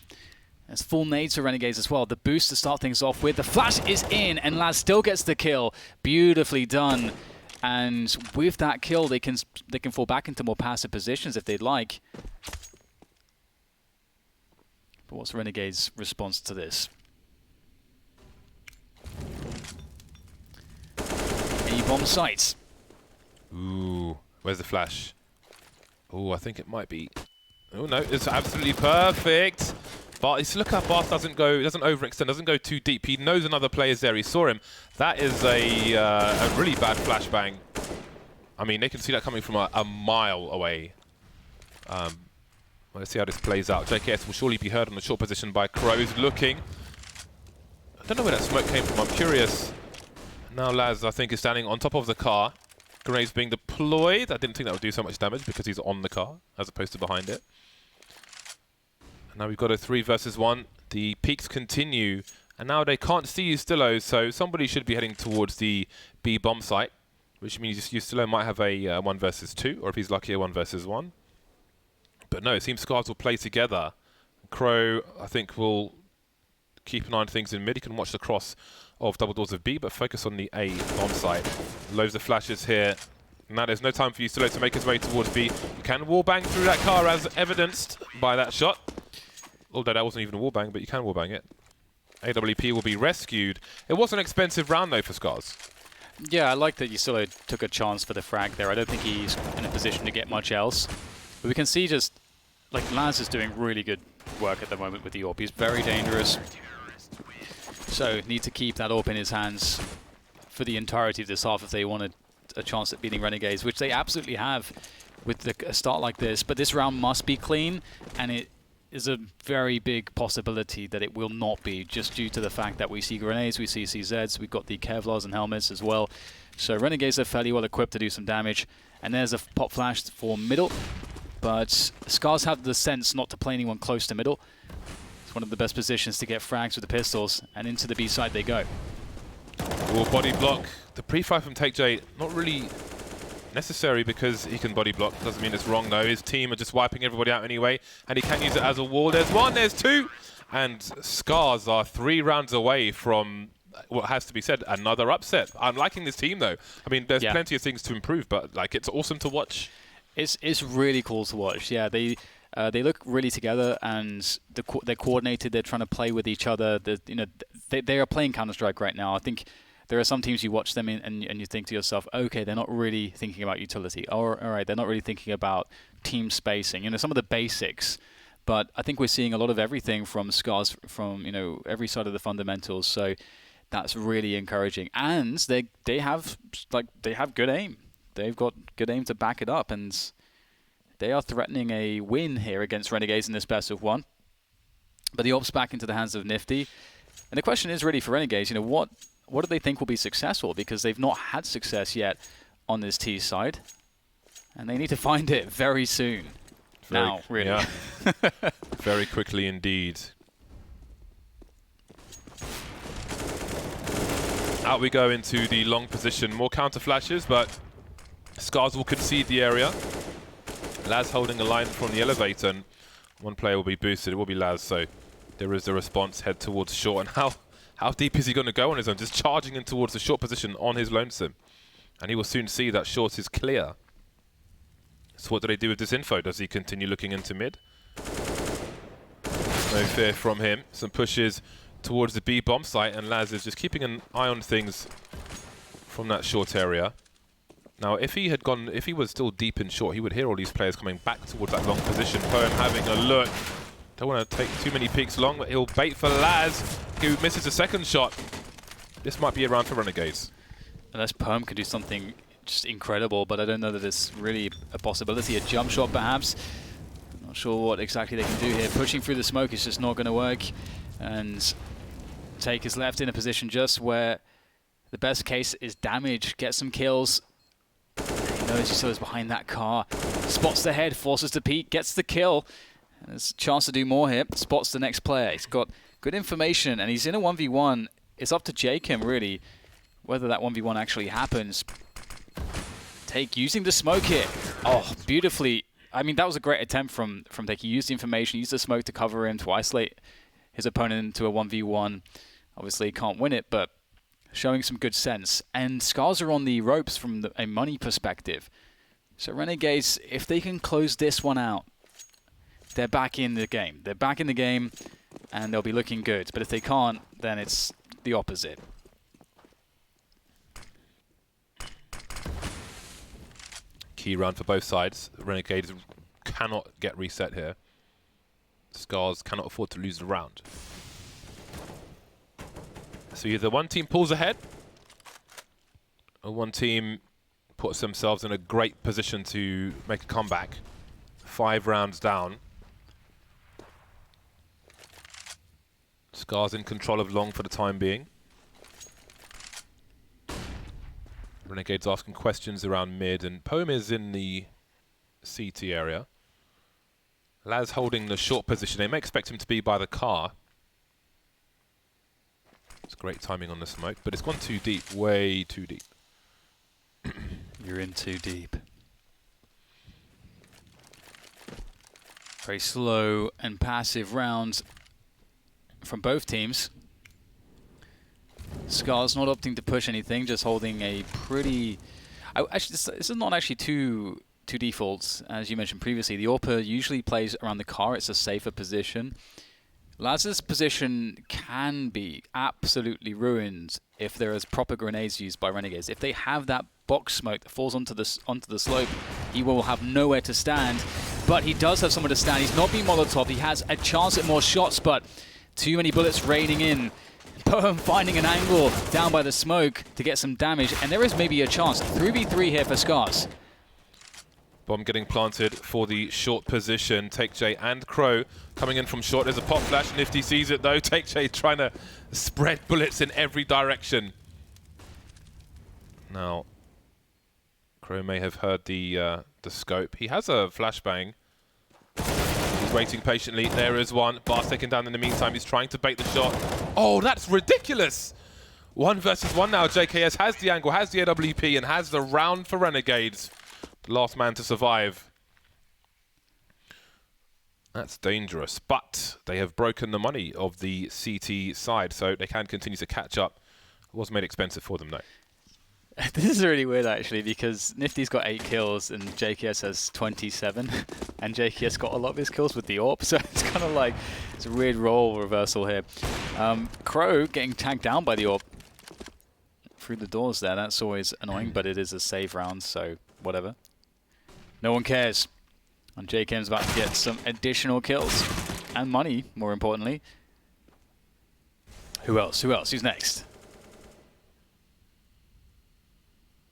There's full nades for Renegades as well. The boost to start things off with. The flash is in, and Laz still gets the kill. Beautifully done. And with that kill, they can fall back into more passive positions if they'd like. But what's Renegade's response to this? A-bomb sight. Ooh, where's the flash? Ooh, I think it might be... Oh no, it's absolutely perfect. But look how fast doesn't overextend, doesn't go too deep. He knows another player's there. He saw him. That is a really bad flashbang. I mean, they can see that coming from a mile away. Let's see how this plays out. JKS will surely be heard on the short position by Crows looking. I don't know where that smoke came from. I'm curious. Now Laz, I think, is standing on top of the car. Grenades being deployed. I didn't think that would do so much damage because he's on the car as opposed to behind it. Now we've got a 3 versus 1. The peaks continue And now they can't see Ustillo, so somebody should be heading towards the B bomb site, which means Ustillo might have a 1 versus 2, or if he's lucky, a 1 versus 1. But no, it seems Scarz will play together. Crow, I think, will keep an eye on things in mid. He can watch the cross of double doors of B, but focus on the A bomb site. Loads of flashes here. Now there's no time for Ustillo to make his way towards B. He can wallbang through that car, as evidenced by that shot. Although that wasn't even a wallbang, but you can wallbang it. AWP will be rescued. It was an expensive round, though, for Scarz. Yeah, I like that Ustillo took a chance for the frag there. I don't think he's in a position to get much else. But we can see just, like, Laz is doing really good work at the moment with the AWP. He's very dangerous. So, need to keep that AWP in his hands for the entirety of this half if they wanted a chance at beating Renegades, which they absolutely have with a start like this. But this round must be clean, and it is a very big possibility that it will not be, just due to the fact that we see grenades, we see CZs, we've got the Kevlars and helmets as well. So Renegades are fairly well equipped to do some damage. And there's a pop flash for middle, but Scarz have the sense not to play anyone close to middle. It's one of the best positions to get frags with the pistols, and into the B side they go. Body block. The pre-fire from Take J, not really necessary because he can body block. Doesn't mean it's wrong though. His team are just wiping everybody out anyway, and he can use it as a wall. There's 1, there's 2, and Scarz are 3 rounds away from what has to be said, another upset. I'm liking this team though. I mean, there's plenty of things to improve, but like it's awesome to watch. It's really cool to watch. Yeah, they look really together, and they're coordinated. They're trying to play with each other. They are playing Counter-Strike right now. I think there are some teams you watch them in and you think to yourself, okay, they're not really thinking about utility. Or, all right, they're not really thinking about team spacing. Some of the basics. But I think we're seeing a lot of everything from Scarz, from every side of the fundamentals. So that's really encouraging. And they have good aim. They've got good aim to back it up, and they are threatening a win here against Renegades in this best of 1. But the AWP's back into the hands of Nifty. And the question is really for Renegades, what do they think will be successful? Because they've not had success yet on this T side. And they need to find it very soon. Now, really. Yeah. Very quickly indeed. Out we go into the long position. More counter flashes, but Scarz will concede the area. Laz holding a line from the elevator, and one player will be boosted. It will be Laz, so there is a response. Head towards short, and how deep is he going to go on his own? Just charging in towards the short position on his lonesome. And he will soon see that short is clear. So what do they do with this info? Does he continue looking into mid? No fear from him. Some pushes towards the B bomb site, and Laz is just keeping an eye on things from that short area. Now, if he was still deep in short, he would hear all these players coming back towards that long position. Poem having a look. Don't want to take too many peeks long, but he'll bait for Laz, who misses a second shot. This might be a round for Renegades. Unless Poem could do something just incredible, but I don't know that it's really a possibility. A jump shot, perhaps. Not sure what exactly they can do here. Pushing through the smoke is just not going to work. And Take is left in a position just where the best case is damage. Get some kills. He knows he's behind that car. Spots the head, forces to peek, gets the kill. And there's a chance to do more here. Spots the next player. He's got good information, and he's in a 1v1. It's up to Jakem, really, whether that 1v1 actually happens. Take using the smoke here. Oh, beautifully. I mean, that was a great attempt from Take. He used the information, used the smoke to cover him, to isolate his opponent into a 1v1. Obviously, he can't win it, but showing some good sense. And Scarz are on the ropes from a money perspective. So Renegades, if they can close this one out, they're back in the game. They're back in the game, and they'll be looking good. But if they can't, then it's the opposite. Key round for both sides. Renegades cannot get reset here. Scarz cannot afford to lose the round. So either one team pulls ahead, or one team puts themselves in a great position to make a comeback. 5 rounds down. Scarz in control of long for the time being. Renegades asking questions around mid, and Poem is in the CT area. Laz holding the short position. They may expect him to be by the car. It's great timing on the smoke, but it's gone too deep, way too deep. You're in too deep. Very slow and passive rounds from both teams. Scarz not opting to push anything, just holding a pretty... Actually, this is not actually two defaults. As you mentioned previously, the AWPer usually plays around the car. It's a safer position. Laz's position can be absolutely ruined if there is proper grenades used by Renegades. If they have that box smoke that falls onto the slope, he will have nowhere to stand. But he does have somewhere to stand. He's not being Molotov. He has a chance at more shots, but too many bullets raining in. Bohem finding an angle down by the smoke to get some damage, and there is maybe a chance. 3v3 here for Scarz. Bomb getting planted for the short position. Take J and Crow coming in from short. There's a pop flash. Nifty sees it though. Take J trying to spread bullets in every direction. Now, Crow may have heard the scope. He has a flashbang. He's waiting patiently. There is one. Bar's taken down in the meantime. He's trying to bait the shot. Oh, that's ridiculous! 1 versus 1 now. JKS has the angle, has the AWP, and has the round for Renegades. Last man to survive. That's dangerous, but they have broken the money of the CT side, so they can continue to catch up. It was made expensive for them, though. This is really weird, actually, because Nifty's got 8 kills and JKS has 27, and JKS got a lot of his kills with the AWP, so it's kind of like it's a weird role reversal here. Crow getting tagged down by the AWP through the doors there. That's always annoying, but it is a save round, so whatever. No one cares. And JKM's about to get some additional kills and money, more importantly. Who else? Who else? Who's next?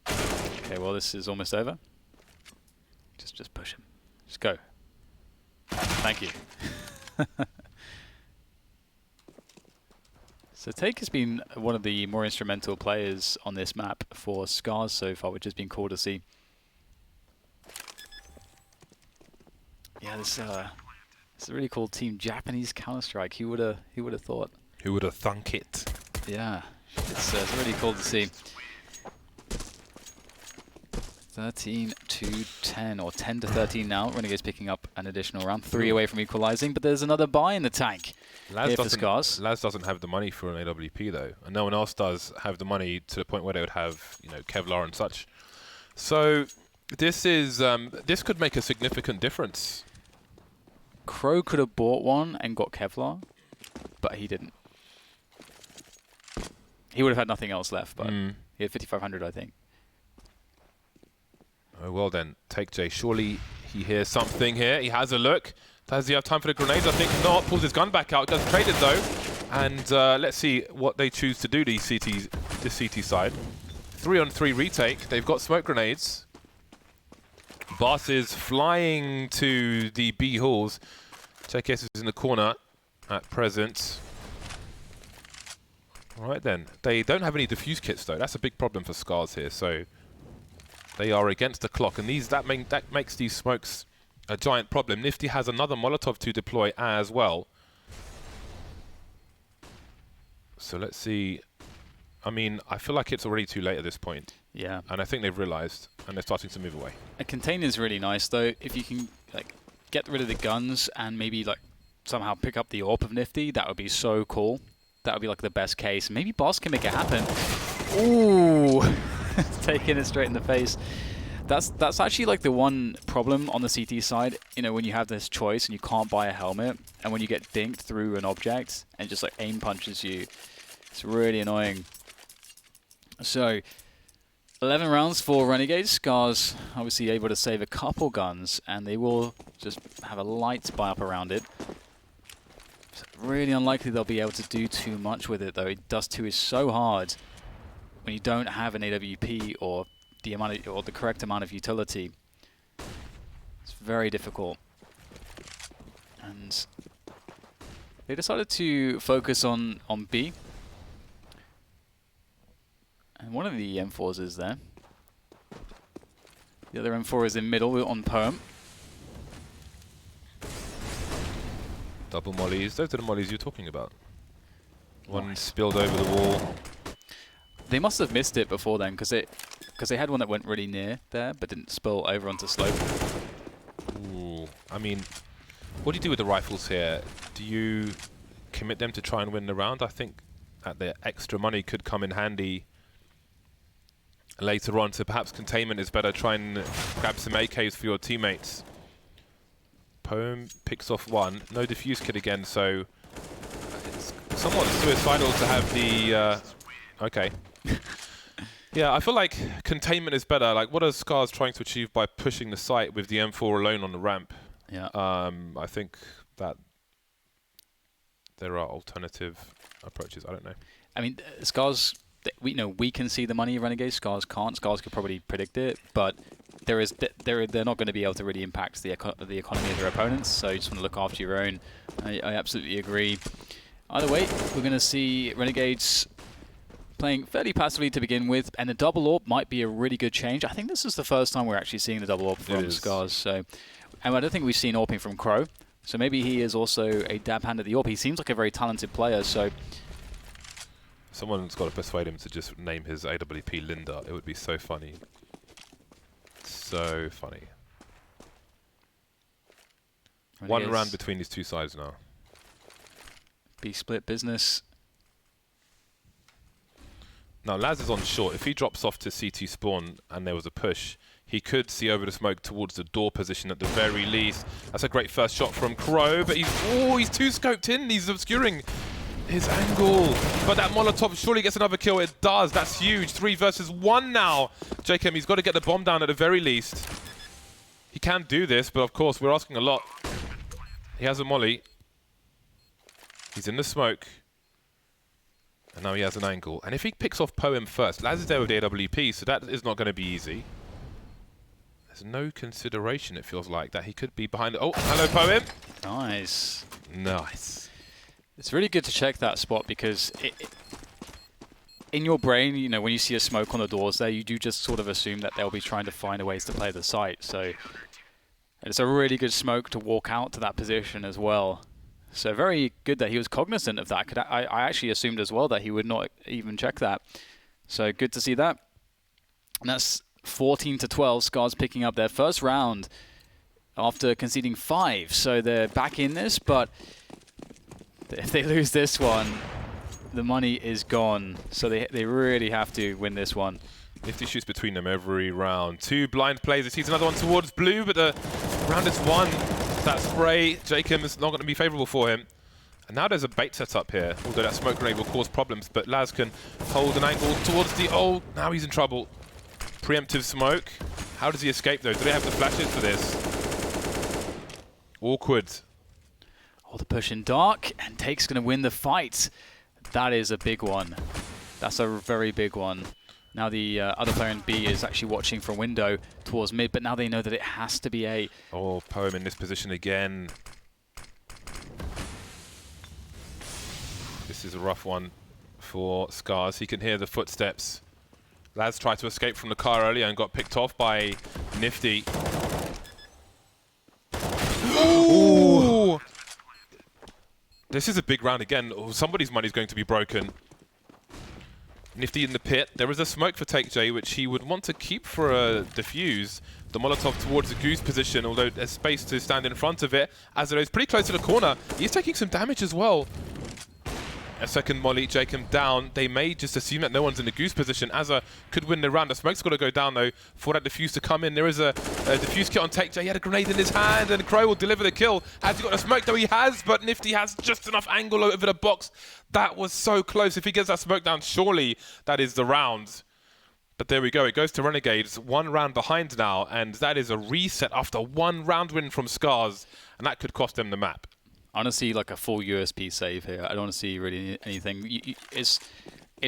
Okay, well, this is almost over. Just push him. Just go. Thank you. So Take has been one of the more instrumental players on this map for Scarz so far, which has been cool to see. Yeah, this is a really cool team. Japanese Counter-Strike. Who would have thought? Who would have thunk it? Yeah, it's really cool to see. 13 to 10, or 10 to 13 now. Renegades picking up an additional round. 3 away from equalizing, but there's another buy in the tank. Laz doesn't have the money for an AWP though, and no one else does have the money to the point where they would have, you know, Kevlar and such. So this is this could make a significant difference. Crow could have bought one and got Kevlar, but he didn't. He would have had nothing else left, but he had 5,500, I think. Oh, well then, Take J. Surely he hears something here. He has a look. Does he have time for the grenades? I think not. Pulls his gun back out. Does trade it though. And let's see what they choose to do, the CT side. 3-on-3 retake. They've got smoke grenades. Bas is flying to the B halls. JKS is in the corner at present. All right then. They don't have any defuse kits though. That's a big problem for Scarz here. So they are against the clock, and that makes these smokes a giant problem. Nifty has another Molotov to deploy as well. So let's see. I mean, I feel like it's already too late at this point. Yeah. And I think they've realized, and they're starting to move away. A container is really nice, though. If you can like get rid of the guns and maybe like somehow pick up the AWP of Nifty, that would be so cool. That would be like the best case. Maybe Boss can make it happen. Ooh. Taking it straight in the face. That's actually like the one problem on the CT side, you know, when you have this choice and you can't buy a helmet, and when you get dinked through an object and just like aim punches you, it's really annoying. So 11 rounds for Renegades. Scarz obviously able to save a couple guns, and they will just have a light buy up around it. It's really unlikely they'll be able to do too much with it though. Dust 2 is so hard when you don't have an AWP or the correct amount of utility. It's very difficult. And they decided to focus on B. And one of the M4s is there. The other M4 is in middle on Perm. Double mollies. Those are the mollies you're talking about. One spilled over the wall. They must have missed it before then, because they had one that went really near there, but didn't spill over onto slope. Ooh, I mean, what do you do with the rifles here? Do you commit them to try and win the round? I think that the extra money could come in handy later on, so perhaps containment is better. Try and grab some AKs for your teammates. Poem picks off one. No defuse kit again, so it's somewhat suicidal to have the... okay. Yeah, I feel like containment is better. Like, what are Scarz trying to achieve by pushing the site with the M4 alone on the ramp? Yeah. I think that there are alternative approaches. I don't know. I mean, Scarz, we can see the money of Renegades. Scarz can't. Scarz could probably predict it, but they're not going to be able to really impact the economy of their opponents. So you just want to look after your own. I absolutely agree. Either way, we're going to see Renegades playing fairly passively to begin with, and the double AWP might be a really good change. I think this is the first time we're actually seeing the double AWP from Scarz. So, and I don't think we've seen AWPing from Crow. So maybe he is also a dab hand at the AWP. He seems like a very talented player. So someone's got to persuade him to just name his AWP Linda. It would be so funny. So funny. One round between these two sides now. Be split business. Now, Laz is on short. If he drops off to CT spawn and there was a push, he could see over the smoke towards the door position at the very least. That's a great first shot from Crow, but he's too scoped in. He's obscuring his angle. But that Molotov surely gets another kill. It does. That's huge. 3 versus 1 now. Jacob, he's got to get the bomb down at the very least. He can do this, but of course, we're asking a lot. He has a molly. He's in the smoke. And now he has an angle. And if he picks off Poem first, Laz is there with the AWP, so that is not going to be easy. There's no consideration, it feels like, that he could be behind it. Oh, hello, Poem. Nice. Nice. It's really good to check that spot because in your brain, you know, when you see a smoke on the doors there, you do just sort of assume that they'll be trying to find ways to play the site. So it's a really good smoke to walk out to that position as well. So very good that he was cognizant of that. I actually assumed as well that he would not even check that. So good to see that. And that's 14-12. Scarz picking up their first round after conceding 5. So they're back in this, but if they lose this one, the money is gone. So they really have to win this one. Nifty shoots between them every round. 2 blind plays. He sees another one towards blue, but the round is won. That spray, Jacob, is not going to be favourable for him. And now there's a bait set up here, although that smoke grenade will cause problems, but Laz can hold an angle towards the... Oh, now he's in trouble. Preemptive smoke. How does he escape, though? Do they have the flashes for this? Awkward. Oh, the push in dark, and Take's going to win the fight. That is a big one. That's a very big one. Now the other player in B is actually watching from window towards mid, but now they know that it has to be A. Oh, Poem in this position again. This is a rough one for Scarz. He can hear the footsteps. Laz tried to escape from the car earlier and got picked off by Nifty. Ooh! This is a big round again. Oh, somebody's money's going to be broken. Nifty in the pit. There is a smoke for Take J, which he would want to keep for a defuse. The Molotov towards the goose position, although there's space to stand in front of it. Azero is pretty close to the corner. He's taking some damage as well. A second molly, Jacob down. They may just assume that no one's in the goose position. Azza could win the round. The smoke's got to go down, though, for that defuse to come in. There is a defuse kit on Take J. He had a grenade in his hand, and Crow will deliver the kill. Has he got the smoke, though? He has, but Nifty has just enough angle over the box. That was so close. If he gets that smoke down, surely that is the round. But there we go. It goes to Renegades. 1 round behind now, and that is a reset after 1 round win from Scarz, and that could cost them the map. I want to see like a full USP save here. I don't want to see really anything. It's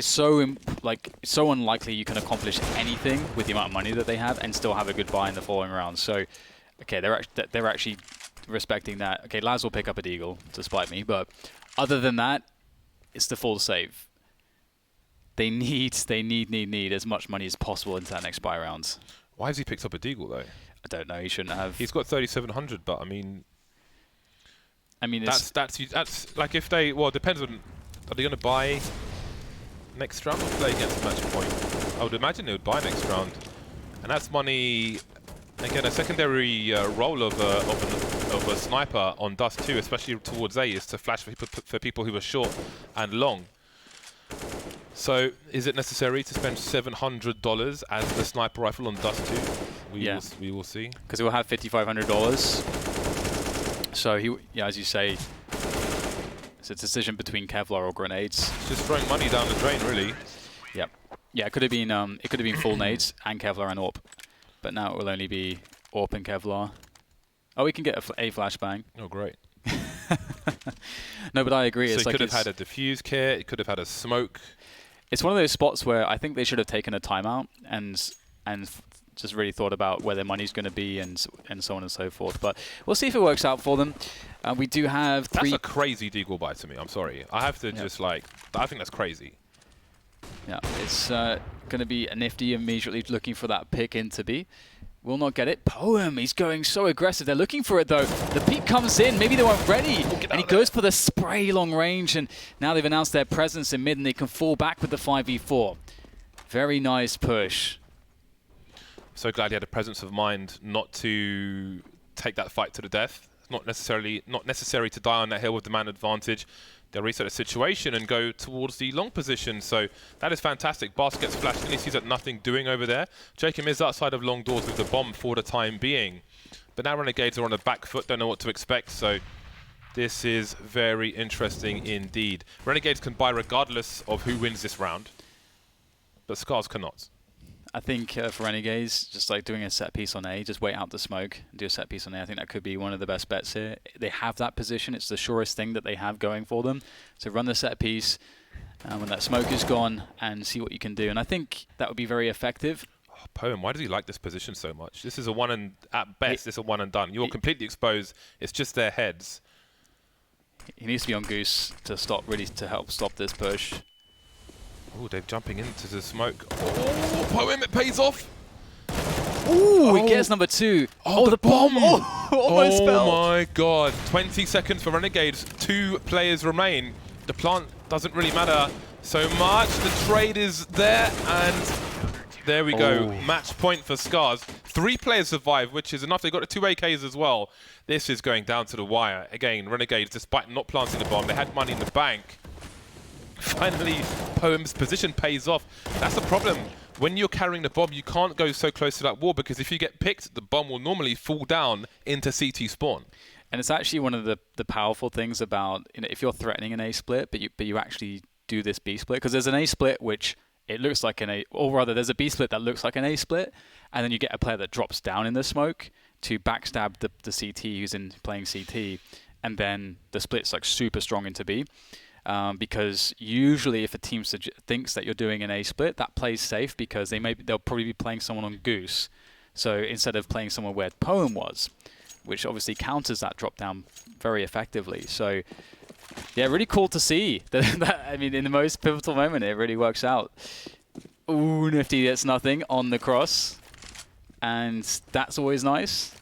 so unlikely you can accomplish anything with the amount of money that they have and still have a good buy in the following round. So, okay, they're actually respecting that. Okay, Laz will pick up a deagle to spite me, but other than that, it's the full save. They need as much money as possible into that next buy round. Why has he picked up a deagle though? I don't know. He shouldn't have. He's got 3,700, but I mean, that's like if they, well, it depends on Are they going to buy next round or play against match point? I would imagine they would buy next round. And that's money, again, a secondary role of a sniper on Dust 2, especially towards A, is to flash for people who are short and long. So, is it necessary to spend $700 as the sniper rifle on Dust 2? We will see. Because it will have $5,500. So, as you say, it's a decision between Kevlar or grenades. It's just throwing money down the drain, really. Yep. Yeah, it could have been full nades and Kevlar and AWP, but now it will only be AWP and Kevlar. Oh, we can get a flashbang. Oh, great. No, but I agree. So it's it like could have had a diffuse kit. It could have had a smoke. It's one of those spots where I think they should have taken a timeout and just really thought about where their money's going to be and so on and so forth. But we'll see if it works out for them. We do have 3. That's a crazy deagle buy to me. I'm sorry. I have to just I think that's crazy. Yeah, it's going to be a nifty immediately looking for that pick into B. Will not get it. Poem, he's going so aggressive. They're looking for it though. The peek comes in. Maybe they weren't ready. And he goes for the spray long range. And now they've announced their presence in mid and they can fall back with the 5v4. Very nice push. So glad he had a presence of mind not to take that fight to the death. Not necessary to die on that hill with the man advantage. They'll reset the situation and go towards the long position. So that is fantastic. Bas gets flashed and he sees that nothing doing over there. Jacob is outside of long doors with the bomb for the time being. But now Renegades are on the back foot, don't know what to expect. So this is very interesting indeed. Renegades can buy regardless of who wins this round, but Scarz cannot. I think for Renegades, just like doing a set piece on A, just wait out the smoke and do a set piece on A. I think that could be one of the best bets here. They have that position. It's the surest thing that they have going for them. So run the set piece when that smoke is gone and see what you can do. And I think that would be very effective. Oh, Poem, why does he like this position so much? This is a one and, at best, this is a one and done. You're completely exposed. It's just their heads. He needs to be on Goose to stop, really to help stop this push. Oh, they're jumping into the smoke. Oh, Poem, it pays off. Ooh, he gets number 2. Oh, the bomb! Oh, almost fell. Oh my god. 20 seconds for Renegades. 2 players remain. The plant doesn't really matter so much. The trade is there, and there we go. Match point for Scarz. 3 players survive, which is enough. They got the 2 AKs as well. This is going down to the wire. Again, Renegades, despite not planting the bomb, they had money in the bank. Finally, Poem's position pays off. That's the problem. When you're carrying the bomb, you can't go so close to that wall because if you get picked, the bomb will normally fall down into CT spawn. And it's actually one of the powerful things about, if you're threatening an A split, but you actually do this B split, because there's an A split which it looks like an A, or rather there's a B split that looks like an A split, and then you get a player that drops down in the smoke to backstab the CT who's playing CT, and then the split's like super strong into B. Because usually if a team thinks that you're doing an A split, that plays safe because they'll probably be playing someone on Goose. So instead of playing someone where Poem was, which obviously counters that drop down very effectively. So yeah, really cool to see that I mean, in the most pivotal moment, it really works out. Ooh, nifty, that's nothing on the cross. And that's always nice.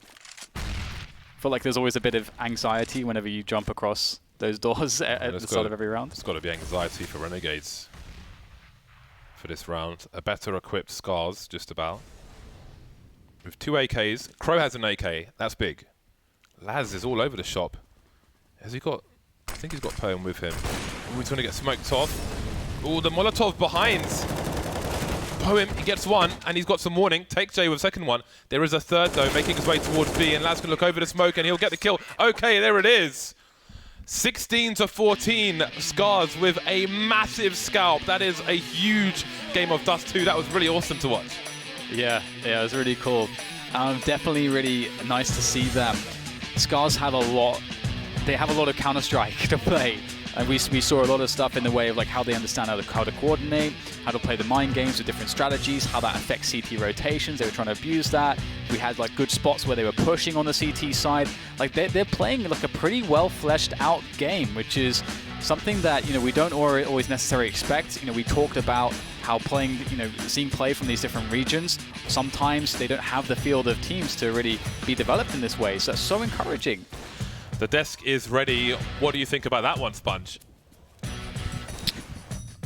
I feel like there's always a bit of anxiety whenever you jump across those doors at the start of every round. It's got to be anxiety for Renegades for this round. A better equipped Scarz, just about. With 2 AKs. Crow has an AK. That's big. Laz is all over the shop. Has he got... I think he's got Poem with him. Ooh, he's going to get smoked off. Ooh, the Molotov behind. Poem, he gets 1, and he's got some warning. Take J with second one. There is a third, though, making his way towards B, and Laz can look over the smoke, and he'll get the kill. Okay, there it is. 16-14, Scarz with a massive scalp. That is a huge game of Dust 2. That was really awesome to watch. Yeah, it was really cool. Definitely really nice to see them. Scarz have a lot. They have a lot of Counter-Strike to play. And we saw a lot of stuff in the way of like how they understand how to coordinate, how to play the mind games with different strategies, how that affects CT rotations. They were trying to abuse that. We had like good spots where they were pushing on the CT side. Like they're playing like a pretty well fleshed out game, which is something that we don't always necessarily expect. We talked about how playing, seeing play from these different regions, sometimes they don't have the field of teams to really be developed in this way. So that's so encouraging. The desk is ready. What do you think about that one, Sponge?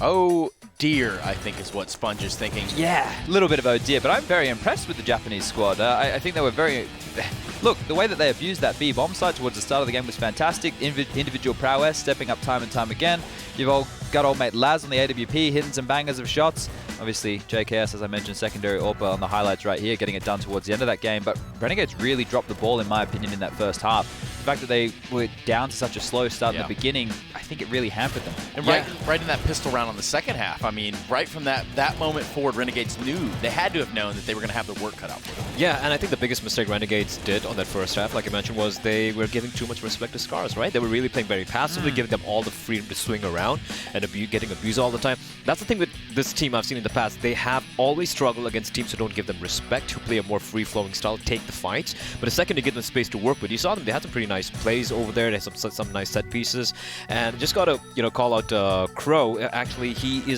Oh dear, I think is what Sponge is thinking. Yeah, a little bit of oh dear, but I'm very impressed with the Japanese squad. I think they were very... Look, the way that they abused that B bomb site towards the start of the game was fantastic. Individual prowess, stepping up time and time again. You've all got old mate Laz on the AWP, hitting some bangers of shots. Obviously, JKS, as I mentioned, secondary AWP on the highlights right here, getting it done towards the end of that game. But Renegades really dropped the ball, in my opinion, in that first half. The fact that they were down to such a slow start in the beginning, I think it really hampered them. And right in that pistol round on the second half, I mean, right from that moment forward, Renegades knew, they had to have known that they were going to have the work cut out for them. Yeah, and I think the biggest mistake Renegades did on that first half, like I mentioned, was they were giving too much respect to Scarz, right? They were really playing very passively, giving them all the freedom to swing around and getting abused all the time. That's the thing with this team I've seen in the past. They have always struggled against teams who don't give them respect, who play a more free-flowing style, take the fights. But the second you give them space to work with, you saw them, they had some pretty nice plays over there. They had some nice set pieces. And just got to call out Crow. Actually, he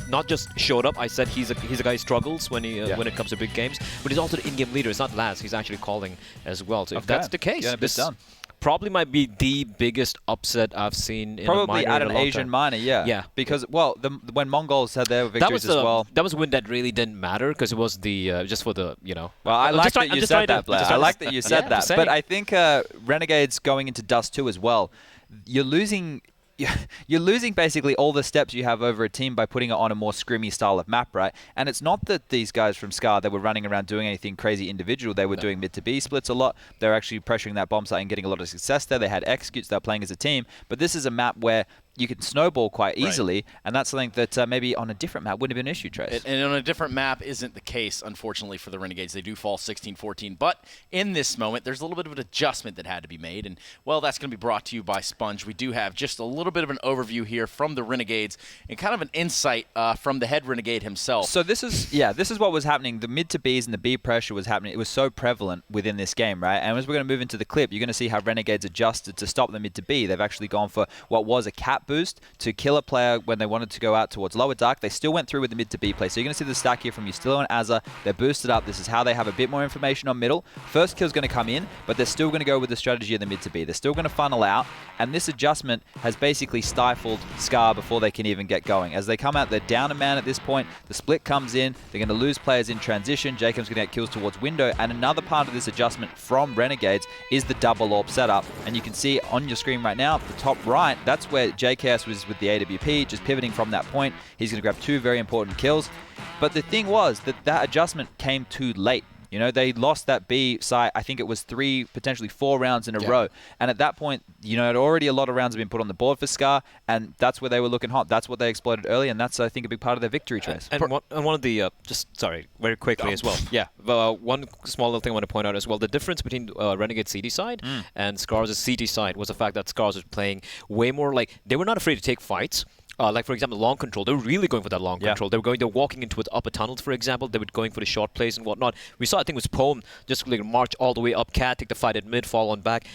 not just showed up. I said he's a guy who struggles when it comes to big games, but he's also the in-game leader. It's not Laz. He's actually calling as well. So if that's the case, this probably might be the biggest upset I've seen in a minor at an Asian minor, yeah. Because, well, when Mongols had their victories as well. That was a win that really didn't matter because it was the just for the, Well, I like that you said that, Blair. I like that you said that. But I think Renegades going into Dust 2 as well, you're losing basically all the steps you have over a team by putting it on a more scrimmy style of map, right? And it's not that these guys from Scar, they were running around doing anything crazy individual. They were doing mid to B splits a lot. They were actually pressuring that bomb site and getting a lot of success there. They had executes. They were playing as a team. But this is a map where you can snowball quite easily, and that's something that maybe on a different map wouldn't have been an issue, Trace. And on a different map isn't the case, unfortunately, for the Renegades. They do fall 16-14, but in this moment, there's a little bit of an adjustment that had to be made, and, well, that's going to be brought to you by Sponge. We do have just a little bit of an overview here from the Renegades and kind of an insight from the head Renegade himself. So this is what was happening. The mid to Bs and the B pressure was happening. It was so prevalent within this game, right? And as we're going to move into the clip, you're going to see how Renegades adjusted to stop the mid to B. They've actually gone for what was a cap boost to kill a player when they wanted to go out towards lower dark. They still went through with the mid to B play. So you're going to see the stack here from Ustilo and Azza. They're boosted up. This is how they have a bit more information on middle. First kill's going to come in, but they're still going to go with the strategy of the mid to B. They're still going to funnel out, and this adjustment has basically stifled Scar before they can even get going. As they come out, they're down a man at this point. The split comes in. They're going to lose players in transition. Jacob's going to get kills towards window, and another part of this adjustment from Renegades is the double AWP setup. And you can see on your screen right now, the top right, that's where JKS was with the AWP, just pivoting from that point. He's going to grab 2 very important kills. But the thing was that adjustment came too late. You know, they lost that B site, I think it was 3, potentially 4 rounds in a row. And at that point, you know, already a lot of rounds have been put on the board for Scar, and that's where they were looking hot. That's what they exploited early, and that's, I think, a big part of their victory, Trace. And one of the, very quickly as well. Yeah, one small little thing I want to point out as well. The difference between Renegade CD side and Scar's CT side was the fact that Scarz was playing way more like, they were not afraid to take fights. Like, for example, long control. They were really going for that long control. They were walking into it upper tunnels, for example. They were going for the short plays and whatnot. We saw, I think it was Poem, just like march all the way up cat, take the fight at mid, fall on back.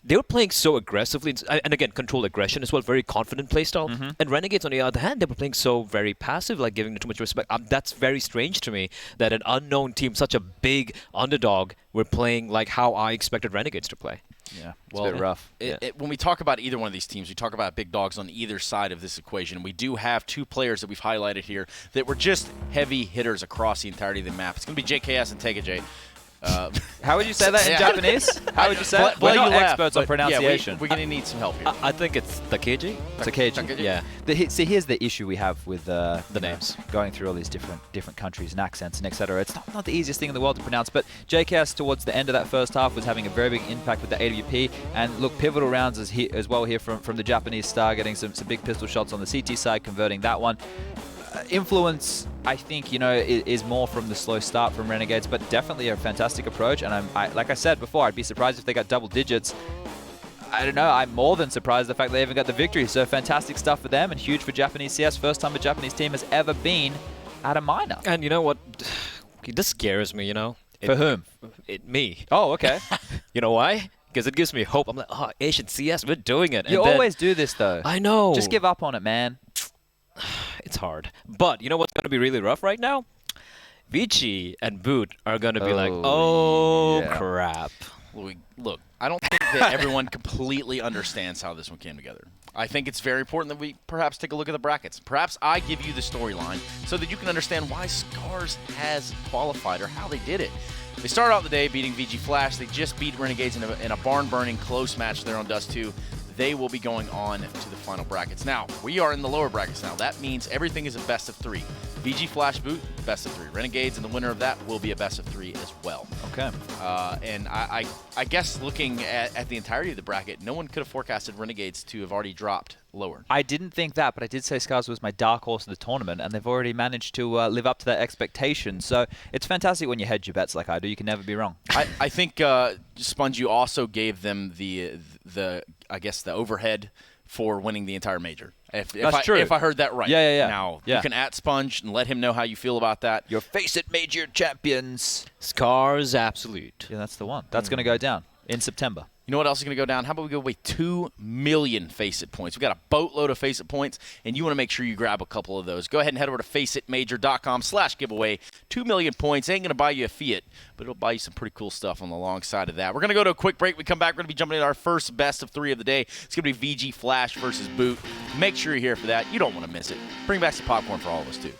They were playing so aggressively, and again, control aggression as well, very confident playstyle. And Renegades, on the other hand, they were playing so very passive, like giving them too much respect. That's very strange to me, that an unknown team, such a big underdog, were playing like how I expected Renegades to play. Yeah, it's a bit rough. When we talk about either one of these teams, we talk about big dogs on either side of this equation. We do have 2 players that we've highlighted here that were just heavy hitters across the entirety of the map. It's going to be JKS and Tegajay. How would you say that in Japanese? How would you say it? We're not experts on pronunciation. We're going to need some help here. I think it's Takeji. Takeji. Yeah. See, here's the issue we have with the names. Going through all these different countries and accents and etc. It's not the easiest thing in the world to pronounce, but JKS towards the end of that first half was having a very big impact with the AWP. And look, pivotal rounds as well here from the Japanese star, getting some big pistol shots on the CT side, converting that one. Influence, I think, is more from the slow start from Renegades, but definitely a fantastic approach. And like I said before, I'd be surprised if they got double digits. I don't know. I'm more than surprised the fact they even got the victory. So fantastic stuff for them, and huge for Japanese CS. First time a Japanese team has ever been at a minor. And you know what? This scares me. For whom? Me. Oh, okay. You know why? Because it gives me hope. I'm like, Asian CS, we're doing it. You always do this, though. I know. Just give up on it, man. It's hard. But you know what's going to be really rough right now? Vici and Boot are going to be like, crap. Look, I don't think that everyone completely understands how this one came together. I think it's very important that we perhaps take a look at the brackets. Perhaps I give you the storyline so that you can understand why Scarz has qualified or how they did it. They started out the day beating VG Flash. They just beat Renegades in a barn-burning close match there on Dust 2. They will be going on to the final brackets. Now, we are in the lower brackets now. That means everything is a best of 3. VG Flash boot, best of 3. Renegades and the winner of that will be a best of 3 as well. Okay. And I guess looking at the entirety of the bracket, no one could have forecasted Renegades to have already dropped lower. I didn't think that, but I did say Scarz was my dark horse of the tournament, and they've already managed to live up to that expectation. So it's fantastic when you hedge your bets like I do. You can never be wrong. I think Sponge, you also gave them the I guess the overhead for winning the entire major. That's true. If I heard that right. Yeah. Now, you can at Sponge and let him know how you feel about that. Your FACEIT major champions. Scarz Absolute. Yeah, that's the one. That's going to go down in September. You know what else is going to go down? How about we go away 2 million FACEIT points? We've got a boatload of FACEIT points, and you want to make sure you grab a couple of those. Go ahead and head over to faceitmajor.com/giveaway. 2 million points. Ain't going to buy you a Fiat, but it'll buy you some pretty cool stuff on the long side of that. We're going to go to a quick break. We come back. We're going to be jumping into our first best of 3 of the day. It's going to be VG Flash versus Boot. Make sure you're here for that. You don't want to miss it. Bring back some popcorn for all of us, too.